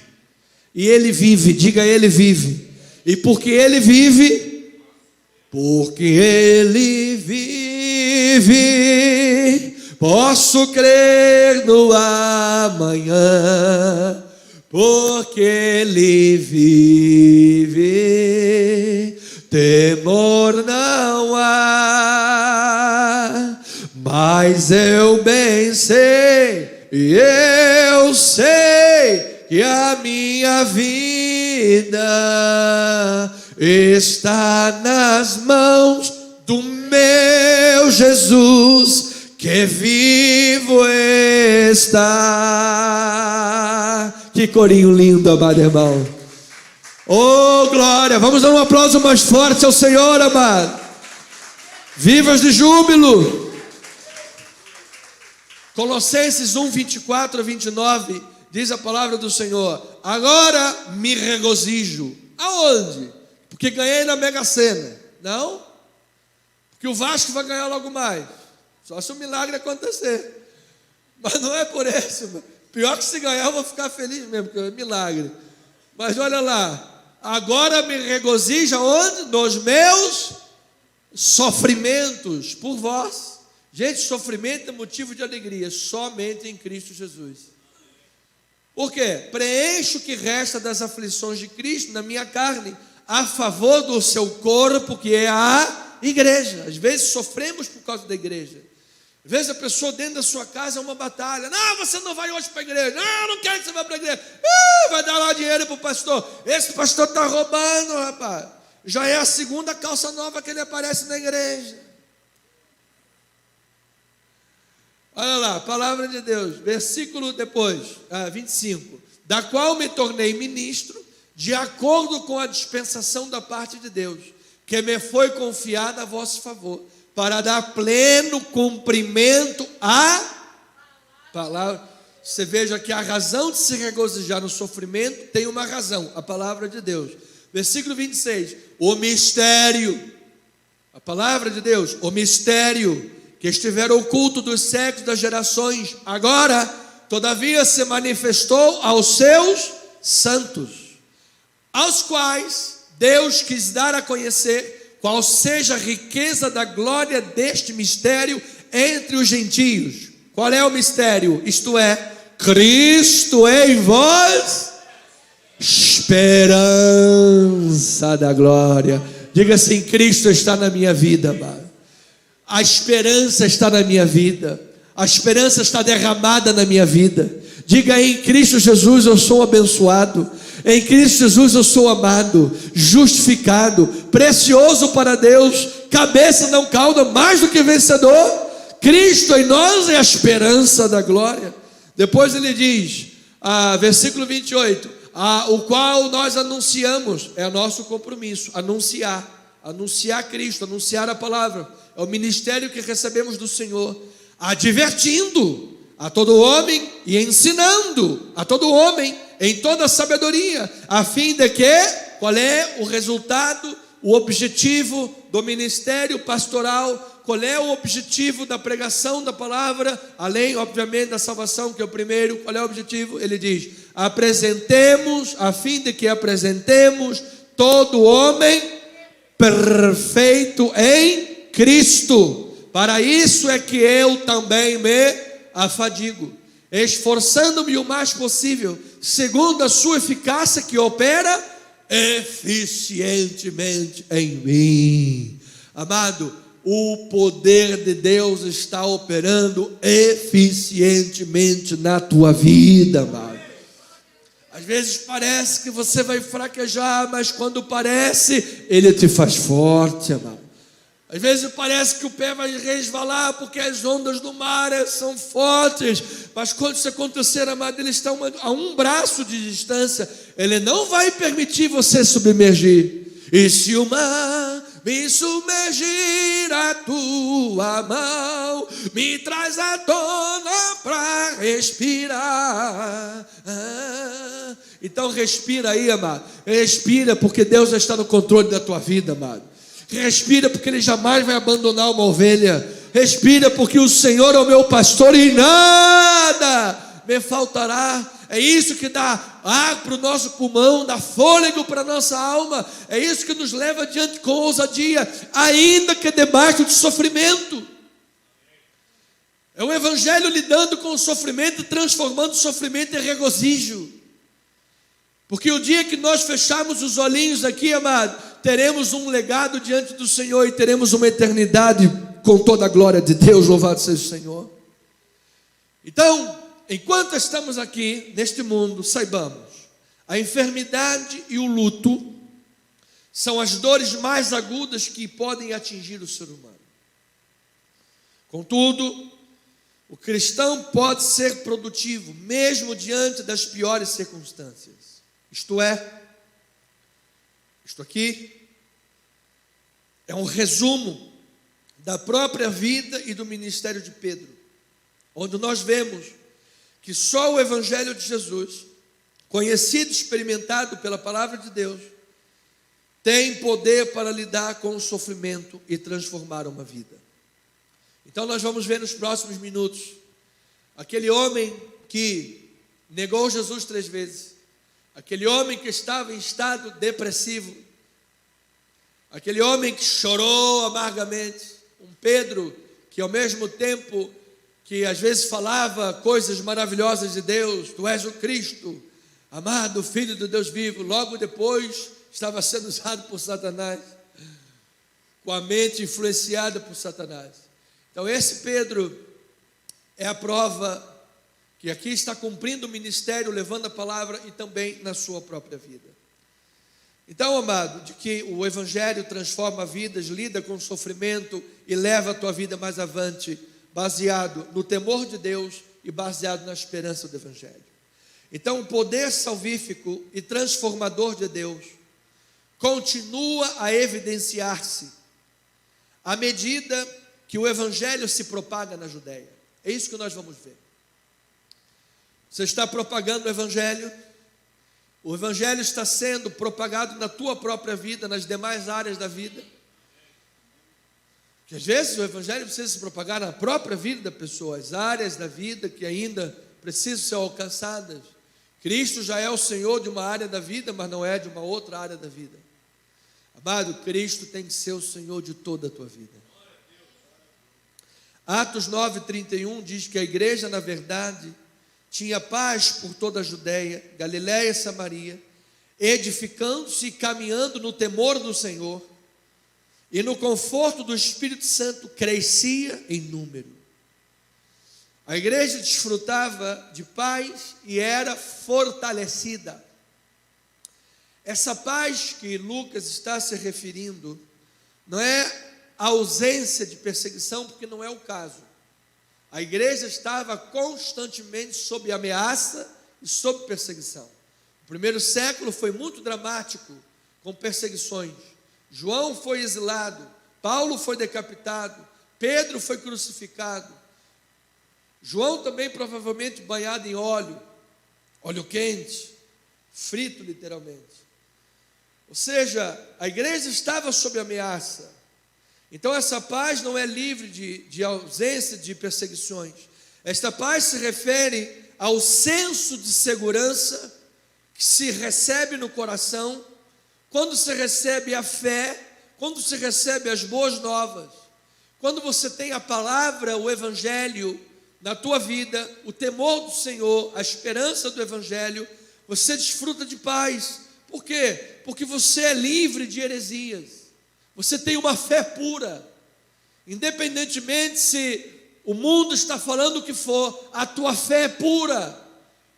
A: E Ele vive, diga Ele vive. E porque Ele vive, posso crer no amanhã. Porque Ele vive, temor Mas eu bem sei, e eu sei que a minha vida está nas mãos do meu Jesus, que vivo está. Que corinho lindo, amado irmão. Oh, glória! Vamos dar um aplauso mais forte ao Senhor, amado. Vivas de júbilo. Colossenses 1, 24 a 29, diz a palavra do Senhor: agora me regozijo. Aonde? Porque ganhei na Mega Sena. Não? Porque o Vasco vai ganhar logo mais. Só se o milagre acontecer. Mas não é por isso, mano. Pior que se ganhar eu vou ficar feliz mesmo, porque é milagre. Mas olha lá, agora me regozijo onde? Nos meus sofrimentos por vós. Gente, sofrimento é motivo de alegria somente em Cristo Jesus. Por quê? Preencho o que resta das aflições de Cristo na minha carne, a favor do seu corpo, que é a igreja. Às vezes sofremos por causa da igreja. Às vezes a pessoa dentro da sua casa é uma batalha. Não, você não vai hoje para a igreja. Não, não quero que você vá para a igreja. Vai dar lá dinheiro para o pastor. Esse pastor está roubando, rapaz. Já é a segunda calça nova que ele aparece na igreja. Olha lá, palavra de Deus, versículo depois, 25. Da qual me tornei ministro, de acordo com a dispensação da parte de Deus, que me foi confiada a vosso favor, para dar pleno cumprimento à palavra. Você veja que a razão de se regozijar no sofrimento tem uma razão, a palavra de Deus. Versículo 26, o mistério, a palavra de Deus, o mistério que estiver oculto dos séculos das gerações, agora, todavia, se manifestou aos seus santos, aos quais Deus quis dar a conhecer qual seja a riqueza da glória deste mistério entre os gentios. Qual é o mistério? Isto é, Cristo em vós, esperança da glória. Diga assim: Cristo está na minha vida, amado. A esperança está na minha vida. A esperança está derramada na minha vida. Diga: em Cristo Jesus eu sou abençoado. Em Cristo Jesus eu sou amado, justificado, precioso para Deus, cabeça não cauda, mais do que vencedor. Cristo em nós é a esperança da glória. Depois ele diz, versículo 28, o qual nós anunciamos, é nosso compromisso, anunciar Cristo, anunciar a palavra, é o ministério que recebemos do Senhor, advertindo a todo homem e ensinando a todo homem em toda sabedoria, a fim de que, qual é o resultado, o objetivo do ministério pastoral, qual é o objetivo da pregação da palavra, além, obviamente, da salvação, que é o primeiro. Qual é o objetivo? Ele diz, apresentemos, a fim de que apresentemos todo homem perfeito em Cristo. Para isso é que eu também me afadigo, esforçando-me o mais possível, segundo a sua eficácia que opera eficientemente em mim. Amado, o poder de Deus está operando eficientemente na tua vida, amado. Às vezes parece que você vai fraquejar, mas quando parece, Ele te faz forte, amado. Às vezes parece que o pé vai resvalar porque as ondas do mar são fortes, mas quando isso acontecer, amado, Ele está a um braço de distância. Ele não vai permitir você submergir. E se o mar me submergir, a tua mão me traz à tona para respirar. Então respira aí, amado. Respira, porque Deus já está no controle da tua vida, amado. Respira, porque Ele jamais vai abandonar uma ovelha. Respira, porque o Senhor é o meu pastor e nada me faltará. É isso que dá ar para o nosso pulmão, dá fôlego para a nossa alma. É isso que nos leva adiante com ousadia, ainda que debaixo de sofrimento. É o Evangelho lidando com o sofrimento, transformando o sofrimento em regozijo. Porque o dia que nós fecharmos os olhinhos aqui, amado, teremos um legado diante do Senhor e teremos uma eternidade com toda a glória de Deus. Louvado seja o Senhor. Então, enquanto estamos aqui neste mundo, saibamos, a enfermidade e o luto são as dores mais agudas que podem atingir o ser humano. Contudo, o cristão pode ser produtivo, mesmo diante das piores circunstâncias. Isto aqui é um resumo da própria vida e do ministério de Pedro, onde nós vemos que só o Evangelho de Jesus, conhecido e experimentado pela palavra de Deus, tem poder para lidar com o sofrimento e transformar uma vida. Então nós vamos ver nos próximos minutos aquele homem que negou Jesus 3 vezes, aquele homem que estava em estado depressivo, aquele homem que chorou amargamente, um Pedro que ao mesmo tempo que às vezes falava coisas maravilhosas de Deus, tu és o Cristo, amado Filho do Deus vivo, logo depois estava sendo usado por Satanás, com a mente influenciada por Satanás. Então esse Pedro é a prova que aqui está cumprindo o ministério, levando a palavra e também na sua própria vida. Então, amado, de que o Evangelho transforma vidas, lida com o sofrimento e leva a tua vida mais avante, baseado no temor de Deus e baseado na esperança do Evangelho. Então, o poder salvífico e transformador de Deus continua a evidenciar-se à medida que o Evangelho se propaga na Judéia. É isso que nós vamos ver. Você está propagando o Evangelho está sendo propagado na tua própria vida, nas demais áreas da vida. Porque às vezes o Evangelho precisa se propagar na própria vida da pessoa, as áreas da vida que ainda precisam ser alcançadas. Cristo já é o Senhor de uma área da vida, mas não é de uma outra área da vida. Amado, Cristo tem que ser o Senhor de toda a tua vida. Atos 9:31 diz que a igreja, na verdade, tinha paz por toda a Judéia, Galiléia e Samaria, edificando-se e caminhando no temor do Senhor, e no conforto do Espírito Santo crescia em número. A igreja desfrutava de paz e era fortalecida. Essa paz que Lucas está se referindo não é a ausência de perseguição, porque não é o caso. A igreja estava constantemente sob ameaça e sob perseguição. O primeiro século foi muito dramático, com perseguições. João foi exilado, Paulo foi decapitado, Pedro foi crucificado. João também provavelmente banhado em óleo quente, frito literalmente. Ou seja, a igreja estava sob ameaça. Então essa paz não é livre de ausência de perseguições. Esta paz se refere ao senso de segurança que se recebe no coração quando se recebe a fé, quando se recebe as boas novas, quando você tem a palavra, o Evangelho na tua vida, o temor do Senhor, a esperança do Evangelho, você desfruta de paz. Por quê? Porque você é livre de heresias. Você tem uma fé pura, independentemente se o mundo está falando o que for, a tua fé é pura.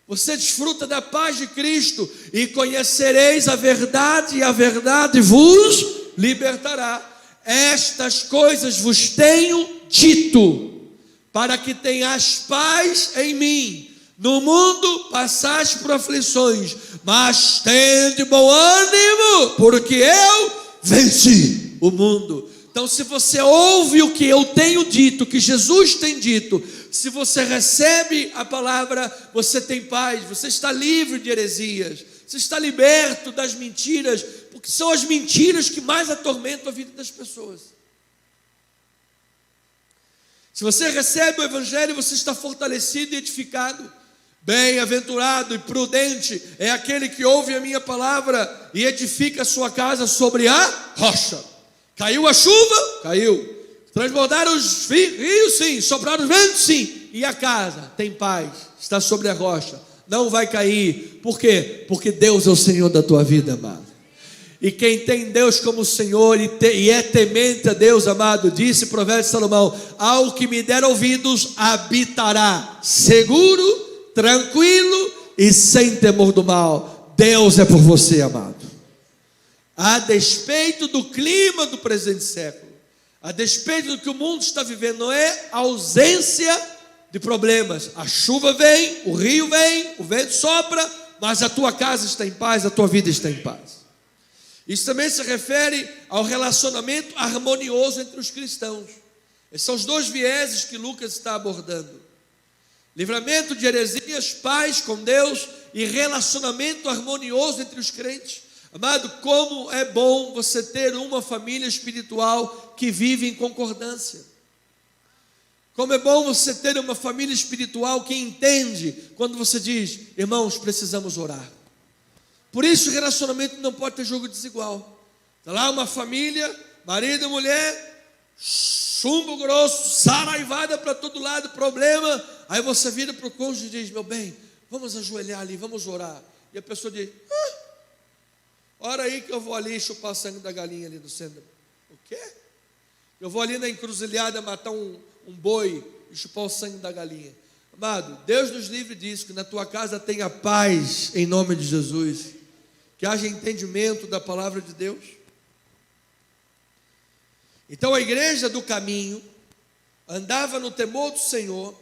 A: Você desfruta da paz de Cristo e conhecereis a verdade e a verdade vos libertará. Estas coisas vos tenho dito, para que tenhas paz em mim. No mundo passais por aflições, mas tende bom ânimo, porque eu venci o mundo. Então, se você ouve o que eu tenho dito, que Jesus tem dito, se você recebe a palavra, você tem paz, você está livre de heresias, você está liberto das mentiras, porque são as mentiras que mais atormentam a vida das pessoas. Se você recebe o Evangelho, você está fortalecido e edificado. Bem-aventurado e prudente é aquele que ouve a minha palavra e edifica a sua casa sobre a rocha. Caiu a chuva? Caiu. Transbordaram os rios? Sim. Sopraram os ventos? Sim. E a casa tem paz, está sobre a rocha, não vai cair. Por quê? Porque Deus é o Senhor da tua vida, amado. E quem tem Deus como Senhor e é temente a Deus, amado, disse o provérbio de Salomão: ao que me der ouvidos habitará seguro, tranquilo e sem temor do mal. Deus é por você, amado. A despeito do clima do presente século, a despeito do que o mundo está vivendo, não é ausência de problemas. A chuva vem, o rio vem, o vento sopra, mas a tua casa está em paz, a tua vida está em paz. Isso também se refere ao relacionamento harmonioso entre os cristãos. Esses são os dois vieses que Lucas está abordando: livramento de heresias, paz com Deus e relacionamento harmonioso entre os crentes. Amado, como é bom você ter uma família espiritual que vive em concordância. Como é bom você ter uma família espiritual que entende quando você diz: irmãos, precisamos orar. Por isso o relacionamento não pode ter jogo desigual. Está lá uma família, marido e mulher, chumbo grosso, saraivada para todo lado, problema. Aí você vira para o cônjuge e diz: meu bem, vamos ajoelhar ali, vamos orar. E a pessoa diz: ora aí que eu vou ali chupar o sangue da galinha ali no centro. O quê? Eu vou ali na encruzilhada matar um boi e chupar o sangue da galinha. Amado, Deus nos livre disso, que na tua casa tenha paz em nome de Jesus, que haja entendimento da palavra de Deus. Então a igreja do caminho andava no temor do Senhor,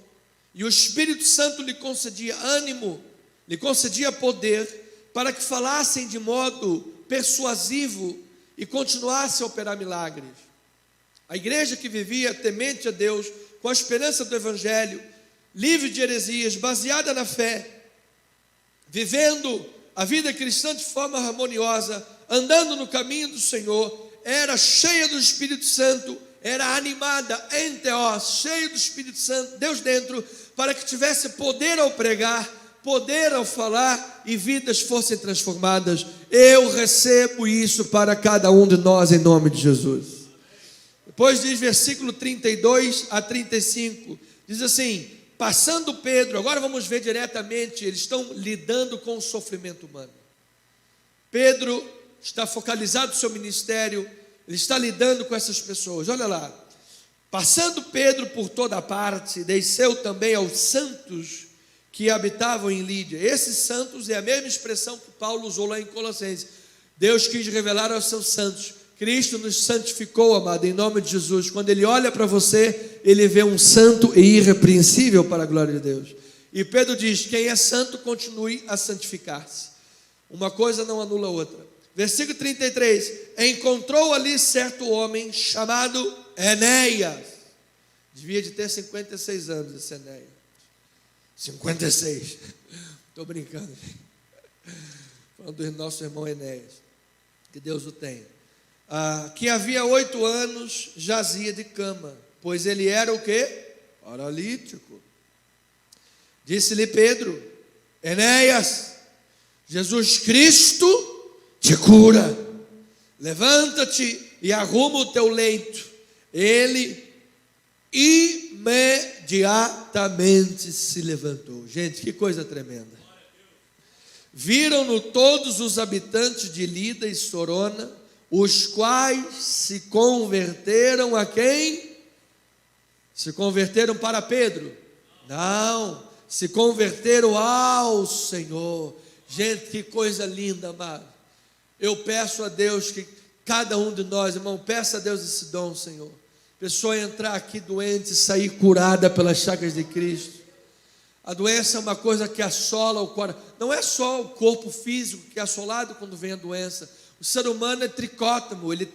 A: e o Espírito Santo lhe concedia ânimo, lhe concedia poder, para que falassem de modo persuasivo e continuassem a operar milagres. A igreja que vivia temente a Deus, com a esperança do Evangelho, livre de heresias, baseada na fé, vivendo a vida cristã de forma harmoniosa, andando no caminho do Senhor, era cheia do Espírito Santo, era animada em Teós, cheia do Espírito Santo, Deus dentro, para que tivesse poder ao pregar, poder ao falar e vidas fossem transformadas. Eu recebo isso para cada um de nós em nome de Jesus. Depois diz versículo 32 a 35, diz assim: passando Pedro, agora vamos ver diretamente, eles estão lidando com o sofrimento humano. Pedro está focalizado no seu ministério, ele está lidando com essas pessoas. Olha lá: passando Pedro por toda parte, desceu também aos santos que habitavam em Lídia. Esses santos é a mesma expressão que Paulo usou lá em Colossenses. Deus quis revelar aos seus santos. Cristo nos santificou, amado, em nome de Jesus. Quando Ele olha para você, Ele vê um santo e irrepreensível para a glória de Deus. E Pedro diz: quem é santo, continue a santificar-se. Uma coisa não anula a outra. Versículo 33, encontrou ali certo homem chamado Enéas. Devia de ter 56 anos esse Enéas. 56. Estou brincando. Falando do nosso irmão Enéas. Que Deus o tenha. Que havia 8 anos jazia de cama, pois ele era o quê? Paralítico. Disse-lhe Pedro: Enéas, Jesus Cristo te cura. Levanta-te e arruma o teu leito. Ele imediatamente se levantou. Gente, que coisa tremenda. Viram-no todos os habitantes de Lida e Sorona, os quais se converteram a quem? Se converteram para Pedro? Não, se converteram ao Senhor. Gente, que coisa linda, amado. Eu peço a Deus que cada um de nós, irmão, peça a Deus esse dom, Senhor. Pessoa entrar aqui doente e sair curada pelas chagas de Cristo. A doença é uma coisa que assola o coração. Não é só o corpo físico que é assolado quando vem a doença. O ser humano é tricótomo, ele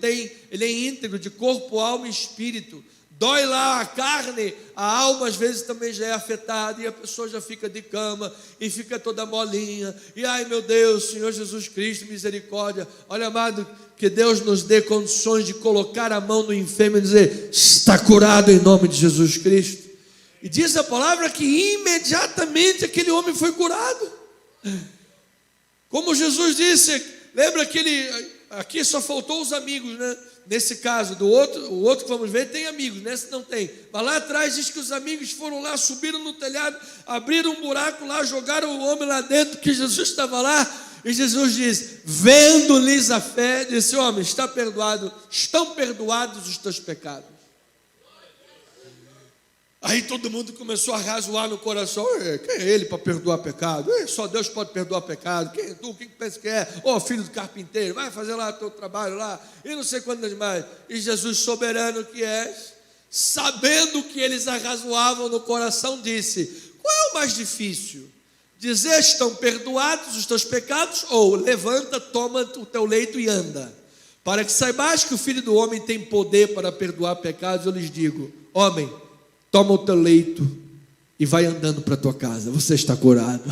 A: é íntegro de corpo, alma e espírito. Dói lá a carne, a alma às vezes também já é afetada, e a pessoa já fica de cama, e fica toda molinha, e ai meu Deus, Senhor Jesus Cristo, misericórdia. Olha, amado, que Deus nos dê condições de colocar a mão no enfermo e dizer: está curado em nome de Jesus Cristo. E diz a palavra que imediatamente aquele homem foi curado. Como Jesus disse, lembra que aqui só faltou os amigos, né? Nesse caso, o outro que vamos ver tem amigos, nesse não tem. Mas lá atrás diz que os amigos foram lá, subiram no telhado, abriram um buraco lá, jogaram o homem lá dentro, que Jesus estava lá. E Jesus diz: vendo-lhes a fé, disse: homem, está perdoado, estão perdoados os teus pecados. Aí todo mundo começou a razoar no coração: quem é ele para perdoar pecado? Só Deus pode perdoar pecado. Quem é tu? Quem pensa que é? Filho do carpinteiro, vai fazer lá teu trabalho lá, e não sei quantas mais. E Jesus, soberano que és, sabendo que eles arrazoavam no coração, disse: qual é o mais difícil? Dizer: estão perdoados os teus pecados, ou levanta, toma o teu leito e anda. Para que saibais que o Filho do Homem tem poder para perdoar pecados, eu lhes digo: homem, toma o teu leito e vai andando para a tua casa, você está curado.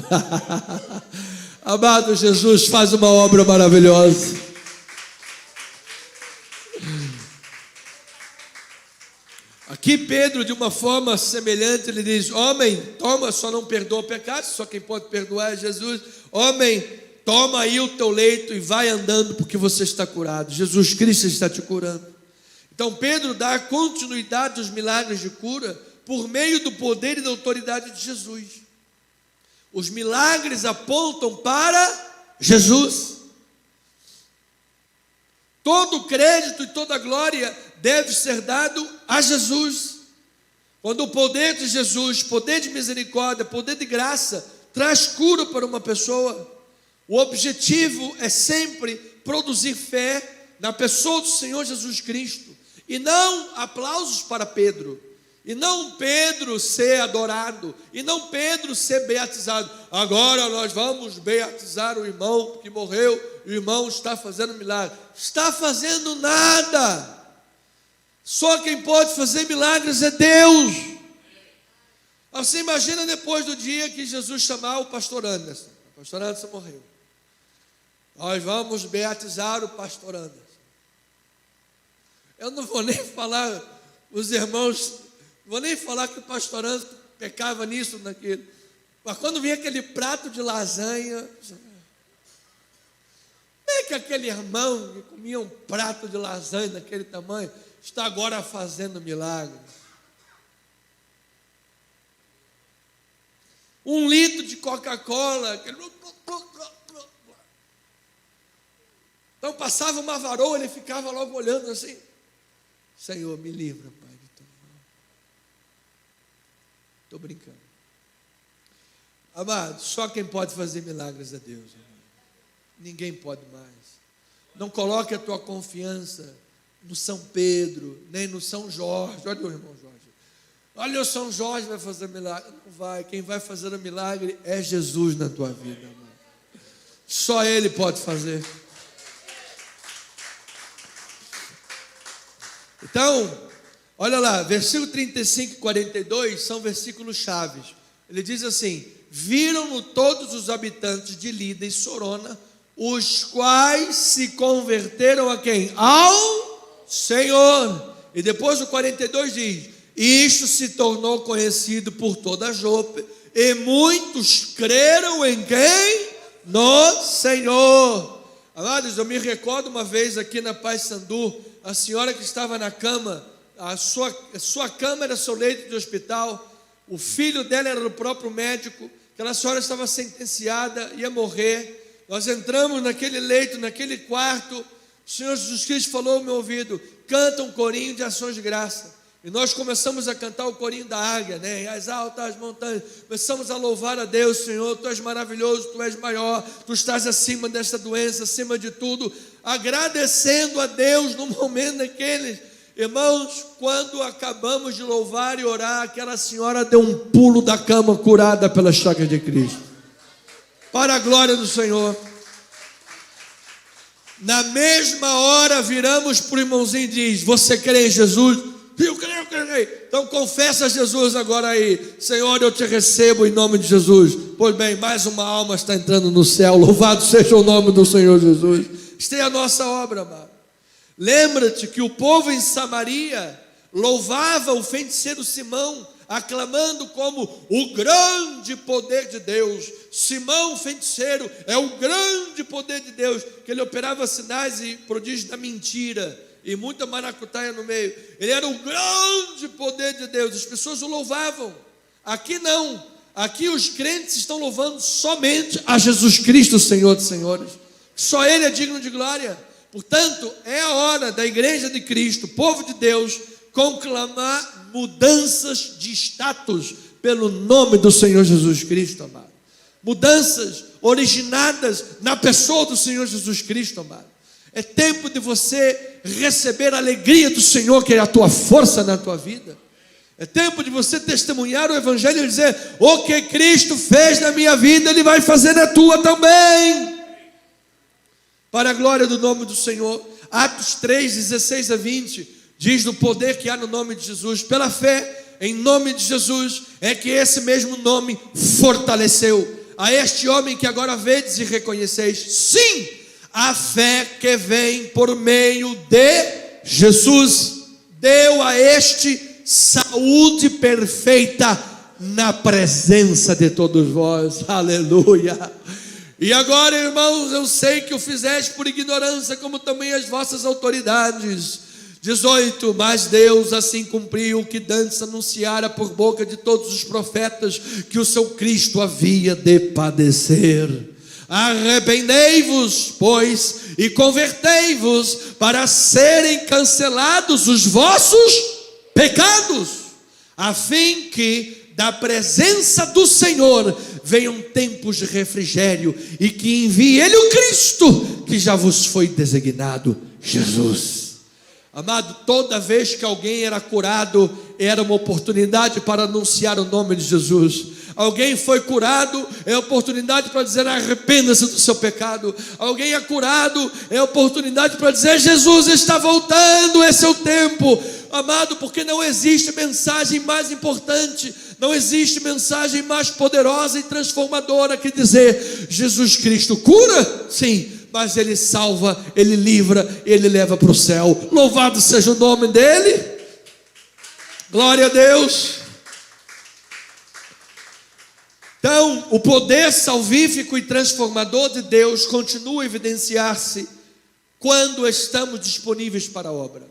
A: Amado, Jesus faz uma obra maravilhosa. Aqui Pedro, de uma forma semelhante, ele diz: homem, toma, só não perdoa pecados, só quem pode perdoar é Jesus. Homem, toma aí o teu leito e vai andando, porque você está curado. Jesus Cristo está te curando. Então Pedro dá continuidade aos milagres de cura por meio do poder e da autoridade de Jesus. Os milagres apontam para Jesus. Todo o crédito e toda a glória deve ser dado a Jesus. Quando o poder de Jesus, poder de misericórdia, poder de graça, traz cura para uma pessoa, o objetivo é sempre produzir fé na pessoa do Senhor Jesus Cristo, e não aplausos para Pedro, e não Pedro ser adorado, e não Pedro ser beatizado. Agora nós vamos beatizar o irmão que morreu, o irmão está fazendo milagre. Está fazendo nada. Só quem pode fazer milagres é Deus. Você imagina depois do dia que Jesus chamar o pastor Anderson. O pastor Anderson morreu. Nós vamos beatizar o pastor Anderson. Eu não vou nem falar, os irmãos, não vou nem falar que o pastor Anderson pecava nisso, naquilo. Mas quando vinha aquele prato de lasanha, como é que aquele irmão que comia um prato de lasanha daquele tamanho está agora fazendo milagre? 1 litro de Coca-Cola. Então passava uma varoa, ele ficava logo olhando assim: Senhor, me livra, Pai, de tua mão. Estou brincando. Amado, só quem pode fazer milagres é Deus, amado. Ninguém pode mais. Não coloque a tua confiança no São Pedro, nem no São Jorge. Olha o irmão Jorge. Olha, o São Jorge vai fazer milagre. Não vai. Quem vai fazer o milagre é Jesus na tua vida, amado. Só Ele pode fazer. Então, olha lá, versículo 35 e 42 são versículos chaves. Ele diz assim: viram-no todos os habitantes de Lida e Sorona, os quais se converteram a quem? Ao Senhor. E depois o 42 diz: isto se tornou conhecido por toda a Jope, e muitos creram em quem? No Senhor. Amados, eu me recordo uma vez aqui na Paz Sandu, a senhora que estava na cama, a sua cama era seu leito de hospital, o filho dela era o próprio médico, aquela senhora estava sentenciada, ia morrer. Nós entramos naquele leito, naquele quarto, o Senhor Jesus Cristo falou ao meu ouvido: canta um corinho de ações de graça. E nós começamos a cantar o corinho da águia, né? As altas montanhas, começamos a louvar a Deus. Senhor, Tu és maravilhoso, Tu és maior, Tu estás acima desta doença, acima de tudo, agradecendo a Deus no momento daqueles. Irmãos, quando acabamos de louvar e orar, aquela senhora deu um pulo da cama, curada pelas chagas de Cristo, para a glória do Senhor. Na mesma hora viramos para o irmãozinho e diz: você crê em Jesus? Eu creio, eu creio. Então confessa a Jesus agora aí: Senhor, eu te recebo em nome de Jesus. Pois bem, mais uma alma está entrando no céu. Louvado seja o nome do Senhor Jesus. Esta é a nossa obra, amado. Lembra-te que o povo em Samaria louvava o feiticeiro Simão, aclamando como o grande poder de Deus. Simão, feiticeiro, é o grande poder de Deus, que ele operava sinais e prodígios da mentira e muita maracutaia no meio. Ele era o grande poder de Deus, as pessoas o louvavam. Aqui não, aqui os crentes estão louvando somente a Jesus Cristo, Senhor dos Senhores. Só Ele é digno de glória. Portanto, é a hora da igreja de Cristo, povo de Deus, conclamar mudanças de status pelo nome do Senhor Jesus Cristo, amado. Mudanças originadas na pessoa do Senhor Jesus Cristo, amado. É tempo de você receber a alegria do Senhor, que é a tua força na tua vida. É tempo de você testemunhar o Evangelho e dizer: o que Cristo fez na minha vida, Ele vai fazer na tua também, para a glória do nome do Senhor. Atos 3, 16 a 20, diz do poder que há no nome de Jesus. Pela fé em nome de Jesus, é que esse mesmo nome fortaleceu a este homem que agora vedes e reconheceis. Sim, a fé que vem por meio de Jesus deu a este saúde perfeita na presença de todos vós. Aleluia. E agora, irmãos, eu sei que o fizeste por ignorância, como também as vossas autoridades. 18, mas Deus assim cumpriu o que dantes anunciara por boca de todos os profetas, que o seu Cristo havia de padecer. Arrependei-vos, pois, e convertei-vos, para serem cancelados os vossos pecados, a fim que da presença do Senhor venham tempos de refrigério, e que envie Ele o Cristo, que já vos foi designado, Jesus. Amado, toda vez que alguém era curado, era uma oportunidade para anunciar o nome de Jesus. Alguém foi curado, é oportunidade para dizer: arrependa-se do seu pecado. Alguém é curado, é oportunidade para dizer: Jesus está voltando, esse é o tempo. Amado, porque não existe mensagem mais importante, não existe mensagem mais poderosa e transformadora que dizer: Jesus Cristo cura? Sim, mas Ele salva, Ele livra, Ele leva para o céu. Louvado seja o nome dEle. Glória a Deus. Então, o poder salvífico e transformador de Deus continua a evidenciar-se quando estamos disponíveis para a obra.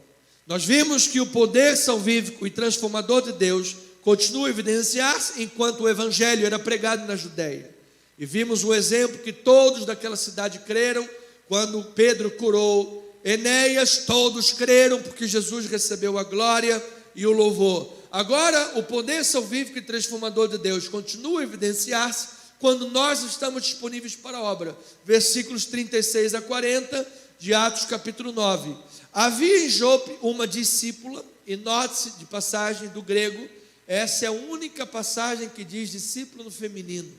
A: Nós vimos que o poder salvífico e transformador de Deus continua a evidenciar-se enquanto o Evangelho era pregado na Judéia. E vimos o exemplo que todos daquela cidade creram. Quando Pedro curou Enéas, todos creram, porque Jesus recebeu a glória e o louvor. Agora, o poder salvífico e transformador de Deus continua a evidenciar-se quando nós estamos disponíveis para a obra. Versículos 36 a 40 de Atos capítulo 9. Havia em Jope uma discípula, e note-se de passagem do grego, essa é a única passagem que diz discípulo no feminino.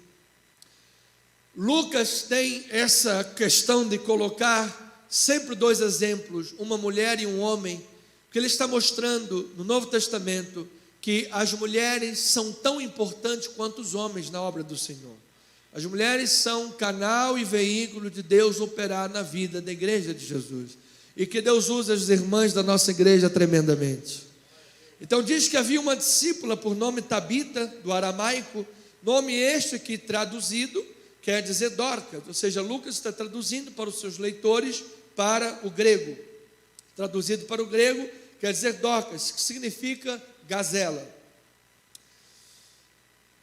A: Lucas tem essa questão de colocar sempre dois exemplos, uma mulher e um homem, porque ele está mostrando no Novo Testamento que as mulheres são tão importantes quanto os homens na obra do Senhor. As mulheres são canal e veículo de Deus operar na vida da igreja de Jesus, e que Deus usa as irmãs da nossa igreja tremendamente. Então diz que havia uma discípula por nome Tabita, do aramaico, nome este que traduzido quer dizer Dorcas, ou seja, Lucas está traduzindo para os seus leitores para o grego. Traduzido para o grego quer dizer Dorcas, que significa gazela.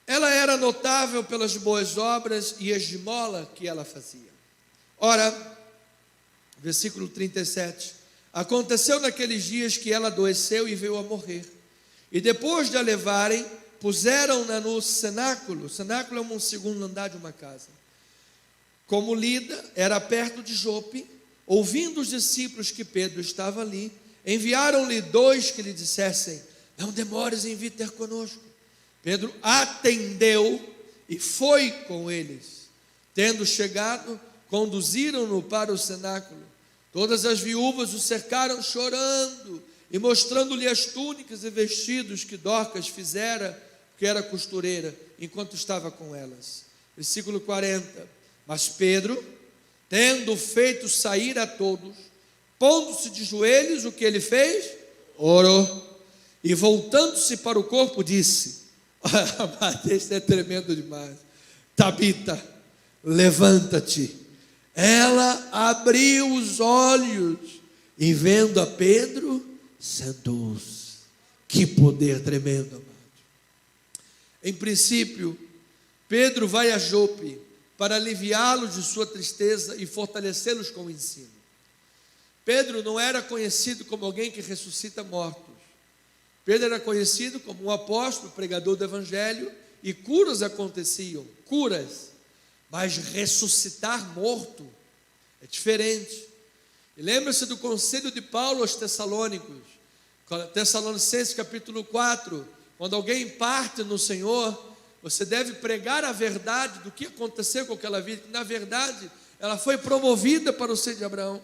A: Ela era notável pelas boas obras e esmola que ela fazia. Ora, versículo 37, aconteceu naqueles dias que ela adoeceu e veio a morrer. E depois de a levarem, puseram-na no cenáculo. O cenáculo é um segundo andar de uma casa. Como Lida era perto de Jope, ouvindo os discípulos que Pedro estava ali, enviaram-lhe dois que lhe dissessem: não demores em vir ter conosco. Pedro atendeu e foi com eles. Tendo chegado, conduziram-no para o cenáculo. Todas as viúvas o cercaram chorando e mostrando-lhe as túnicas e vestidos que Dorcas fizera, que era costureira, enquanto estava com elas. Versículo 40. Mas Pedro, tendo feito sair a todos, pondo-se de joelhos, o que ele fez? Orou. E voltando-se para o corpo, disse: mas isso é tremendo demais. Tabita, levanta-te. Ela abriu os olhos e, vendo a Pedro, sentou-se. Que poder tremendo, amado. Em princípio, Pedro vai a Jope para aliviá-los de sua tristeza e fortalecê-los com o ensino. Pedro não era conhecido como alguém que ressuscita mortos. Pedro era conhecido como um apóstolo, pregador do evangelho, e curas aconteciam, curas. Mas ressuscitar morto é diferente. E lembra-se do conselho de Paulo aos Tessalônicos, Tessalonicenses capítulo 4, quando alguém parte no Senhor, você deve pregar a verdade do que aconteceu com aquela vida, que na verdade ela foi promovida para o seio de Abraão.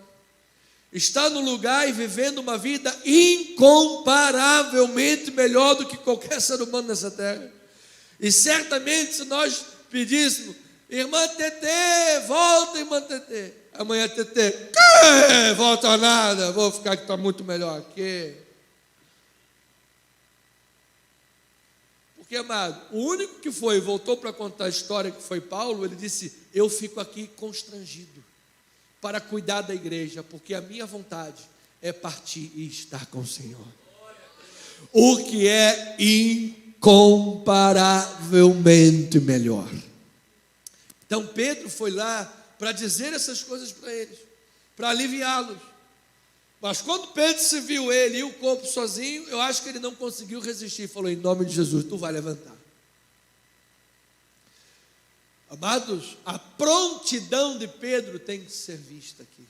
A: Está no lugar e vivendo uma vida incomparavelmente melhor do que qualquer ser humano nessa terra. E certamente se nós pedíssemos, irmã Tetê, volta, irmã Tetê. Amanhã Tetê, volta nada, vou ficar que está muito melhor aqui. Porque, amado, o único que foi e voltou para contar a história que foi Paulo, ele disse, eu fico aqui constrangido para cuidar da igreja, porque a minha vontade é partir e estar com o Senhor. O que é incomparavelmente melhor. Então Pedro foi lá para dizer essas coisas para eles, para aliviá-los. Mas quando Pedro se viu ele e o corpo sozinho, eu acho que ele não conseguiu resistir. Falou, em nome de Jesus, tu vai levantar. Amados, a prontidão de Pedro tem que ser vista aqui.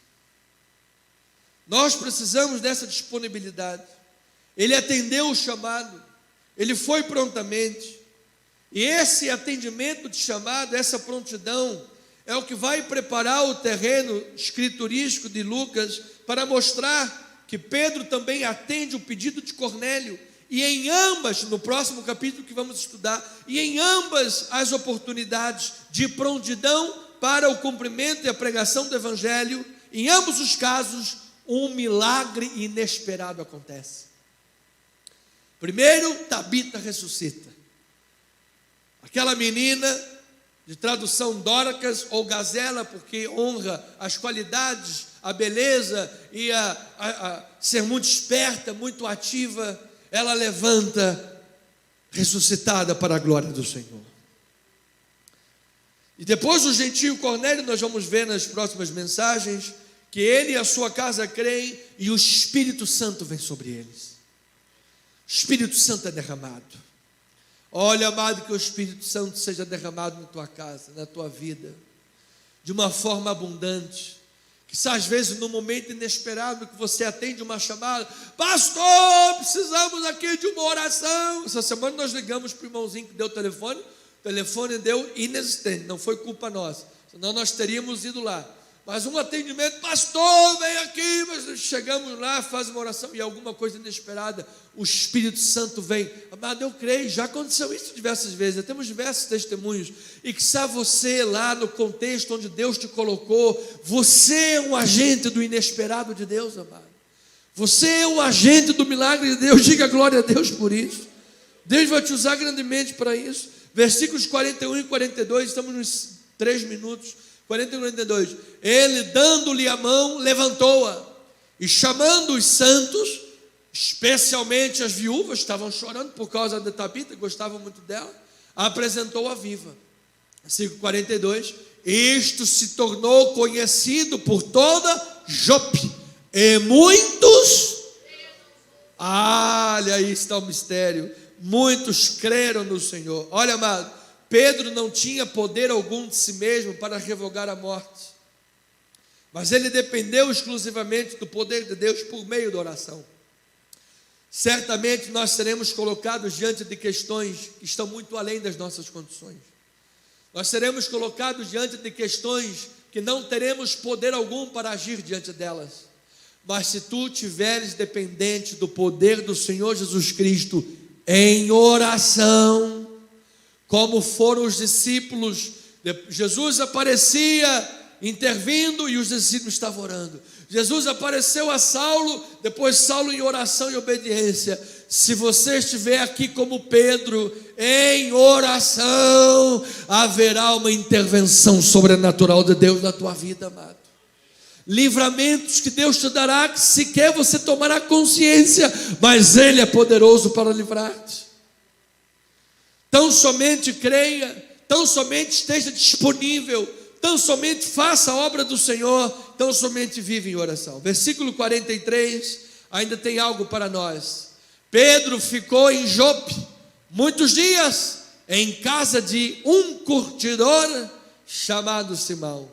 A: Nós precisamos dessa disponibilidade. Ele atendeu o chamado, ele foi prontamente. E esse atendimento de chamado, essa prontidão, é o que vai preparar o terreno escriturístico de Lucas para mostrar que Pedro também atende o pedido de Cornélio. E em ambas, no próximo capítulo que vamos estudar, e em ambas as oportunidades de prontidão para o cumprimento e a pregação do Evangelho, em ambos os casos, um milagre inesperado acontece. Primeiro, Tabita ressuscita. Aquela menina, de tradução Dorcas ou Gazela, porque honra as qualidades, a beleza e a ser muito esperta, muito ativa, ela levanta, ressuscitada para a glória do Senhor. E depois o gentio Cornélio, nós vamos ver nas próximas mensagens, que ele e a sua casa creem, e o Espírito Santo vem sobre eles. O Espírito Santo é derramado. Olha, amado, que o Espírito Santo seja derramado na tua casa, na tua vida, de uma forma abundante. Que às vezes no momento inesperado que você atende uma chamada, pastor, precisamos aqui de uma oração. Essa semana nós ligamos para o irmãozinho que deu o telefone deu inexistente, não foi culpa nossa, senão nós teríamos ido lá. Mas um atendimento, pastor, vem aqui, mas chegamos lá, faz uma oração e alguma coisa inesperada, o Espírito Santo vem. Amado, eu creio, já aconteceu isso diversas vezes, temos diversos testemunhos, e que sabe você lá no contexto onde Deus te colocou, você é um agente do inesperado de Deus, amado. Você é um agente do milagre de Deus, diga glória a Deus por isso. Deus vai te usar grandemente para isso. Versículos 41 e 42, estamos nos 3 minutos. 41 e 42, ele dando-lhe a mão, levantou-a, e chamando os santos, especialmente as viúvas, que estavam chorando por causa da Tabita, gostavam muito dela, apresentou-a viva. Versículo 42, isto se tornou conhecido por toda Jope, e muitos, olha aí está o mistério, muitos creram no Senhor. Olha, amado, Pedro não tinha poder algum de si mesmo para revogar a morte, mas ele dependeu exclusivamente do poder de Deus por meio da oração. Certamente nós seremos colocados diante de questões que estão muito além das nossas condições. Nós seremos colocados diante de questões que não teremos poder algum para agir diante delas. Mas se tu estiveres dependente do poder do Senhor Jesus Cristo em oração, como foram os discípulos, Jesus aparecia intervindo e os discípulos estavam orando. Jesus apareceu a Saulo, depois Saulo em oração e obediência. Se você estiver aqui como Pedro, em oração, haverá uma intervenção sobrenatural de Deus na tua vida, amado. Livramentos que Deus te dará, que sequer você tomará consciência, mas Ele é poderoso para livrar-te. Tão somente creia, tão somente esteja disponível, tão somente faça a obra do Senhor, tão somente vive em oração. Versículo 43, ainda tem algo para nós. Pedro ficou em Jope muitos dias, em casa de um curtidor chamado Simão.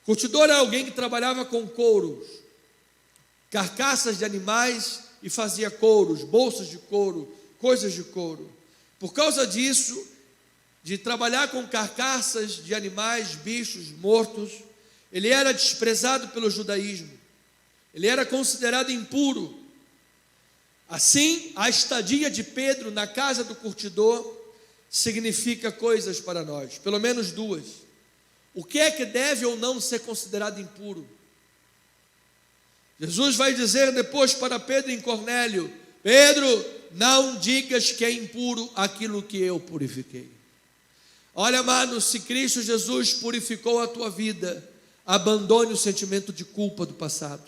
A: Curtidor é alguém que trabalhava com couros, carcaças de animais, e fazia couros, bolsas de couro, coisas de couro. Por causa disso, de trabalhar com carcaças de animais, bichos mortos, ele era desprezado pelo judaísmo, ele era considerado impuro. Assim, a estadia de Pedro na casa do curtidor significa coisas para nós, pelo menos duas. O que é que deve ou não ser considerado impuro? Jesus vai dizer depois para Pedro em Cornélio: Pedro, não digas que é impuro aquilo que eu purifiquei. Olha, amado, se Cristo Jesus purificou a tua vida, abandone o sentimento de culpa do passado.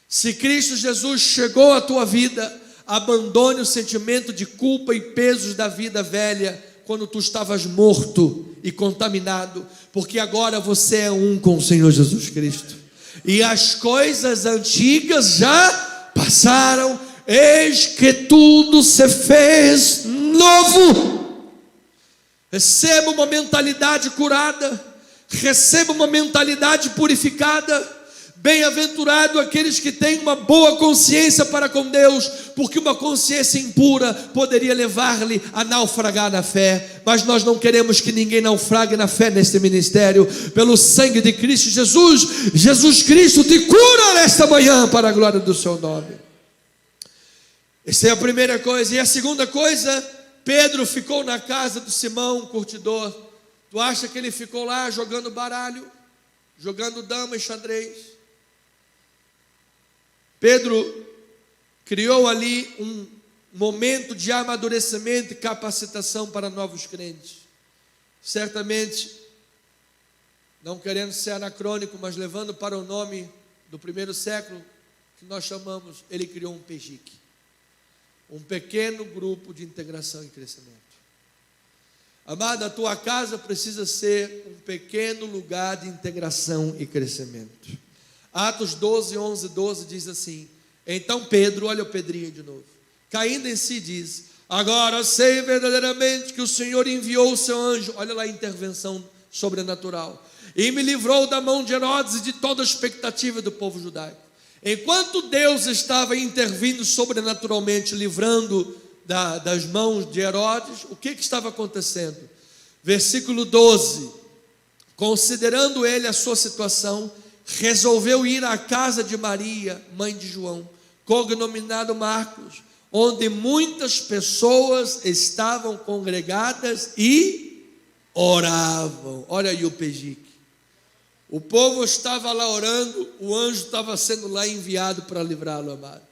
A: Se Cristo Jesus chegou à tua vida, abandone o sentimento de culpa e pesos da vida velha, quando tu estavas morto e contaminado, porque agora você é um com o Senhor Jesus Cristo, e as coisas antigas já passaram, eis que tudo se fez novo. Receba uma mentalidade curada, receba uma mentalidade purificada. Bem-aventurado aqueles que têm uma boa consciência para com Deus, porque uma consciência impura poderia levar-lhe a naufragar na fé. Mas nós não queremos que ninguém naufrague na fé neste ministério. Pelo sangue de Cristo Jesus, Jesus Cristo te cura nesta manhã para a glória do seu nome. Essa é a primeira coisa. E a segunda coisa, Pedro ficou na casa do Simão, curtidor. Tu acha que ele ficou lá jogando baralho, jogando dama e xadrez? Pedro criou ali um momento de amadurecimento e capacitação para novos crentes. Certamente, não querendo ser anacrônico, mas levando para o nome do primeiro século, que nós chamamos, ele criou um PEGIC, um pequeno grupo de integração e crescimento. Amado, a tua casa precisa ser um pequeno lugar de integração e crescimento. Atos 12, 11, 12 diz assim: então Pedro, olha o Pedrinho de novo, caindo em si diz: agora sei verdadeiramente que o Senhor enviou o seu anjo, olha lá a intervenção sobrenatural, e me livrou da mão de Herodes e de toda a expectativa do povo judaico. Enquanto Deus estava intervindo sobrenaturalmente, livrando das mãos de Herodes, o que estava acontecendo? Versículo 12: considerando ele a sua situação, resolveu ir à casa de Maria, mãe de João, cognominado Marcos, onde muitas pessoas estavam congregadas e oravam. Olha aí o PEGIC. O povo estava lá orando, o anjo estava sendo lá enviado para livrá-lo, amado.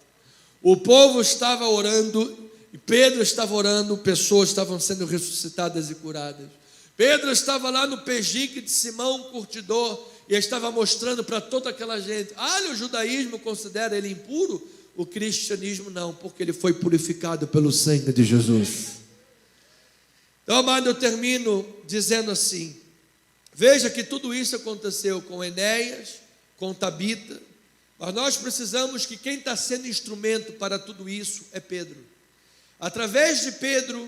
A: O povo estava orando, e Pedro estava orando, pessoas estavam sendo ressuscitadas e curadas. Pedro estava lá no PEGIC de Simão, curtidor, e estava mostrando para toda aquela gente: olha, o judaísmo considera ele impuro, o cristianismo não, porque ele foi purificado pelo sangue de Jesus. Então, amado, eu termino dizendo assim: veja que tudo isso aconteceu com Enéas, com Tabita, mas nós precisamos que quem está sendo instrumento para tudo isso é Pedro. Através de Pedro,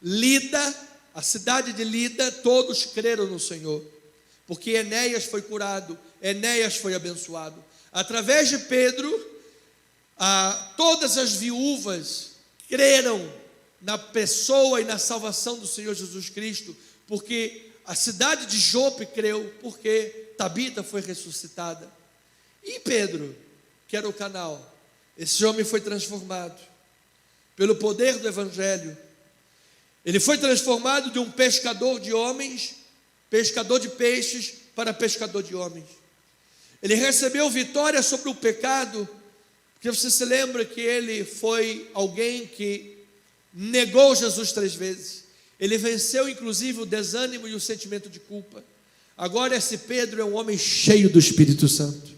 A: Lida, a cidade de Lida, todos creram no Senhor, porque Enéas foi curado, Enéas foi abençoado. Através de Pedro, todas as viúvas creram na pessoa e na salvação do Senhor Jesus Cristo, porque a cidade de Jope creu, porque Tabita foi ressuscitada. E Pedro, que era o canal, esse homem foi transformado pelo poder do Evangelho. Ele foi transformado de um pescador de homens, pescador de peixes, para pescador de homens. Ele recebeu vitória sobre o pecado, porque você se lembra que ele foi alguém que negou Jesus 3 vezes. Ele venceu inclusive o desânimo e o sentimento de culpa. Agora esse Pedro é um homem cheio do Espírito Santo.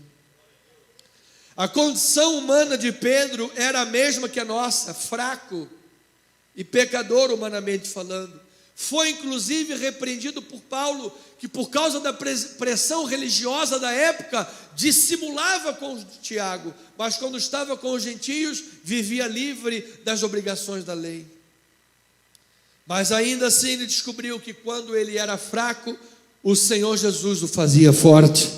A: A condição humana de Pedro era a mesma que a nossa, fraco e pecador humanamente falando. Foi inclusive repreendido por Paulo, que por causa da pressão religiosa da época, dissimulava com Tiago, mas quando estava com os gentios, vivia livre das obrigações da lei. Mas ainda assim ele descobriu que quando ele era fraco, o Senhor Jesus o fazia forte.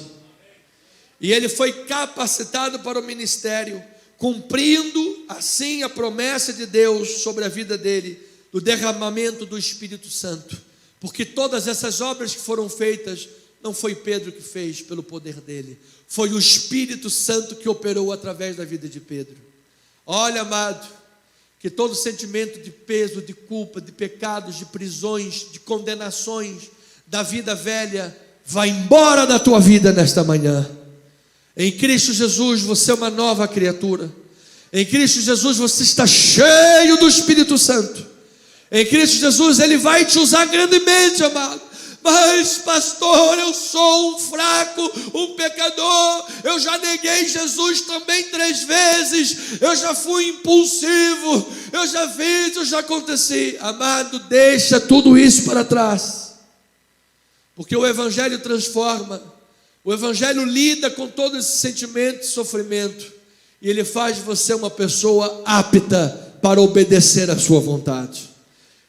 A: E ele foi capacitado para o ministério, cumprindo assim a promessa de Deus sobre a vida dele, do derramamento do Espírito Santo. Porque todas essas obras que foram feitas, não foi Pedro que fez pelo poder dele, foi o Espírito Santo que operou através da vida de Pedro. Olha, amado, que todo sentimento de peso, de culpa, de pecados, de prisões, de condenações, da vida velha, vai embora da tua vida nesta manhã. Em Cristo Jesus você é uma nova criatura. Em Cristo Jesus você está cheio do Espírito Santo. Em Cristo Jesus Ele vai te usar grandemente, amado. Mas pastor, eu sou um fraco, um pecador, eu já neguei Jesus também 3 vezes, eu já fui impulsivo, eu já fiz, eu já aconteci. Amado, deixa tudo isso para trás, porque o Evangelho transforma, o Evangelho lida com todo esse sentimento de sofrimento, e ele faz de você uma pessoa apta para obedecer à sua vontade.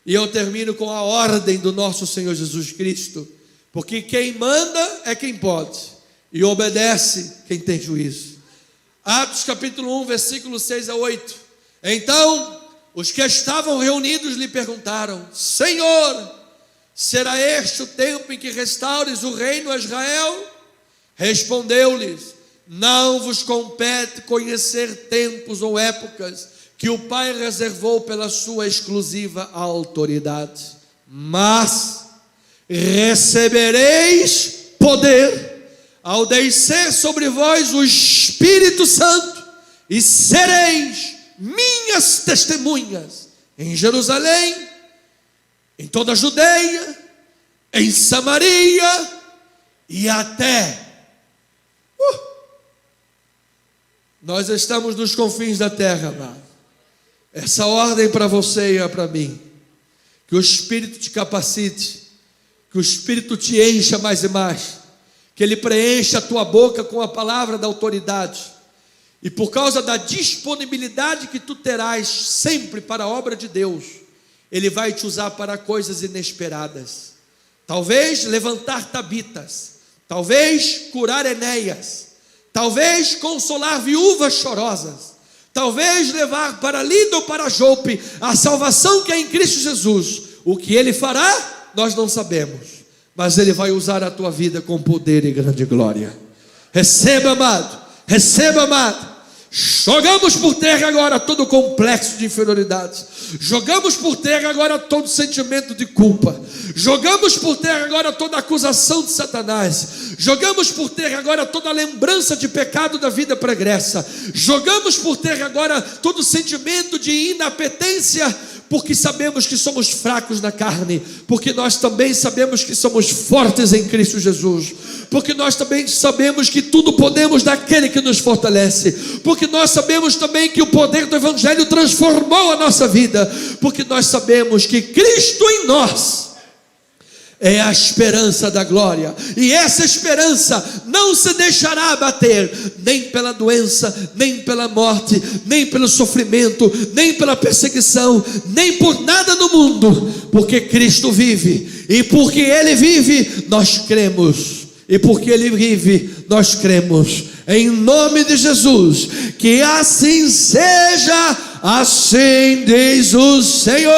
A: E eu termino com a ordem do nosso Senhor Jesus Cristo, porque quem manda é quem pode, e obedece quem tem juízo. Atos capítulo 1, versículo 6 a 8. Então, os que estavam reunidos lhe perguntaram: Senhor, será este o tempo em que restaures o reino a Israel? Respondeu-lhes: não vos compete conhecer tempos ou épocas que o Pai reservou pela sua exclusiva autoridade, mas recebereis poder ao descer sobre vós o Espírito Santo, e sereis minhas testemunhas em Jerusalém, em toda a Judeia, em Samaria e até nós estamos nos confins da terra, amado. Essa ordem para você e para mim, que o Espírito te capacite, que o Espírito te encha mais e mais, que Ele preencha a tua boca com a palavra da autoridade, e por causa da disponibilidade que tu terás sempre para a obra de Deus, Ele vai te usar para coisas inesperadas. Talvez levantar Tabitas, talvez curar Enéas, talvez consolar viúvas chorosas, talvez levar para Lida ou para Jope a salvação que é em Cristo Jesus. O que Ele fará, nós não sabemos, mas Ele vai usar a tua vida com poder e grande glória. Receba, amado, receba, amado. Jogamos por terra agora todo complexo de inferioridade, jogamos por terra agora todo sentimento de culpa, jogamos por terra agora toda acusação de Satanás, jogamos por terra agora toda lembrança de pecado da vida pregressa, jogamos por terra agora todo sentimento de inapetência, porque sabemos que somos fracos na carne, porque nós também sabemos que somos fortes em Cristo Jesus, porque nós também sabemos que tudo podemos naquele que nos fortalece, porque nós sabemos também que o poder do Evangelho transformou a nossa vida, porque nós sabemos que Cristo em nós é a esperança da glória, e essa esperança não se deixará abater, nem pela doença, nem pela morte, nem pelo sofrimento, nem pela perseguição, nem por nada no mundo, porque Cristo vive, e porque Ele vive, nós cremos, e porque Ele vive, nós cremos, em nome de Jesus, que assim seja, assim diz o Senhor.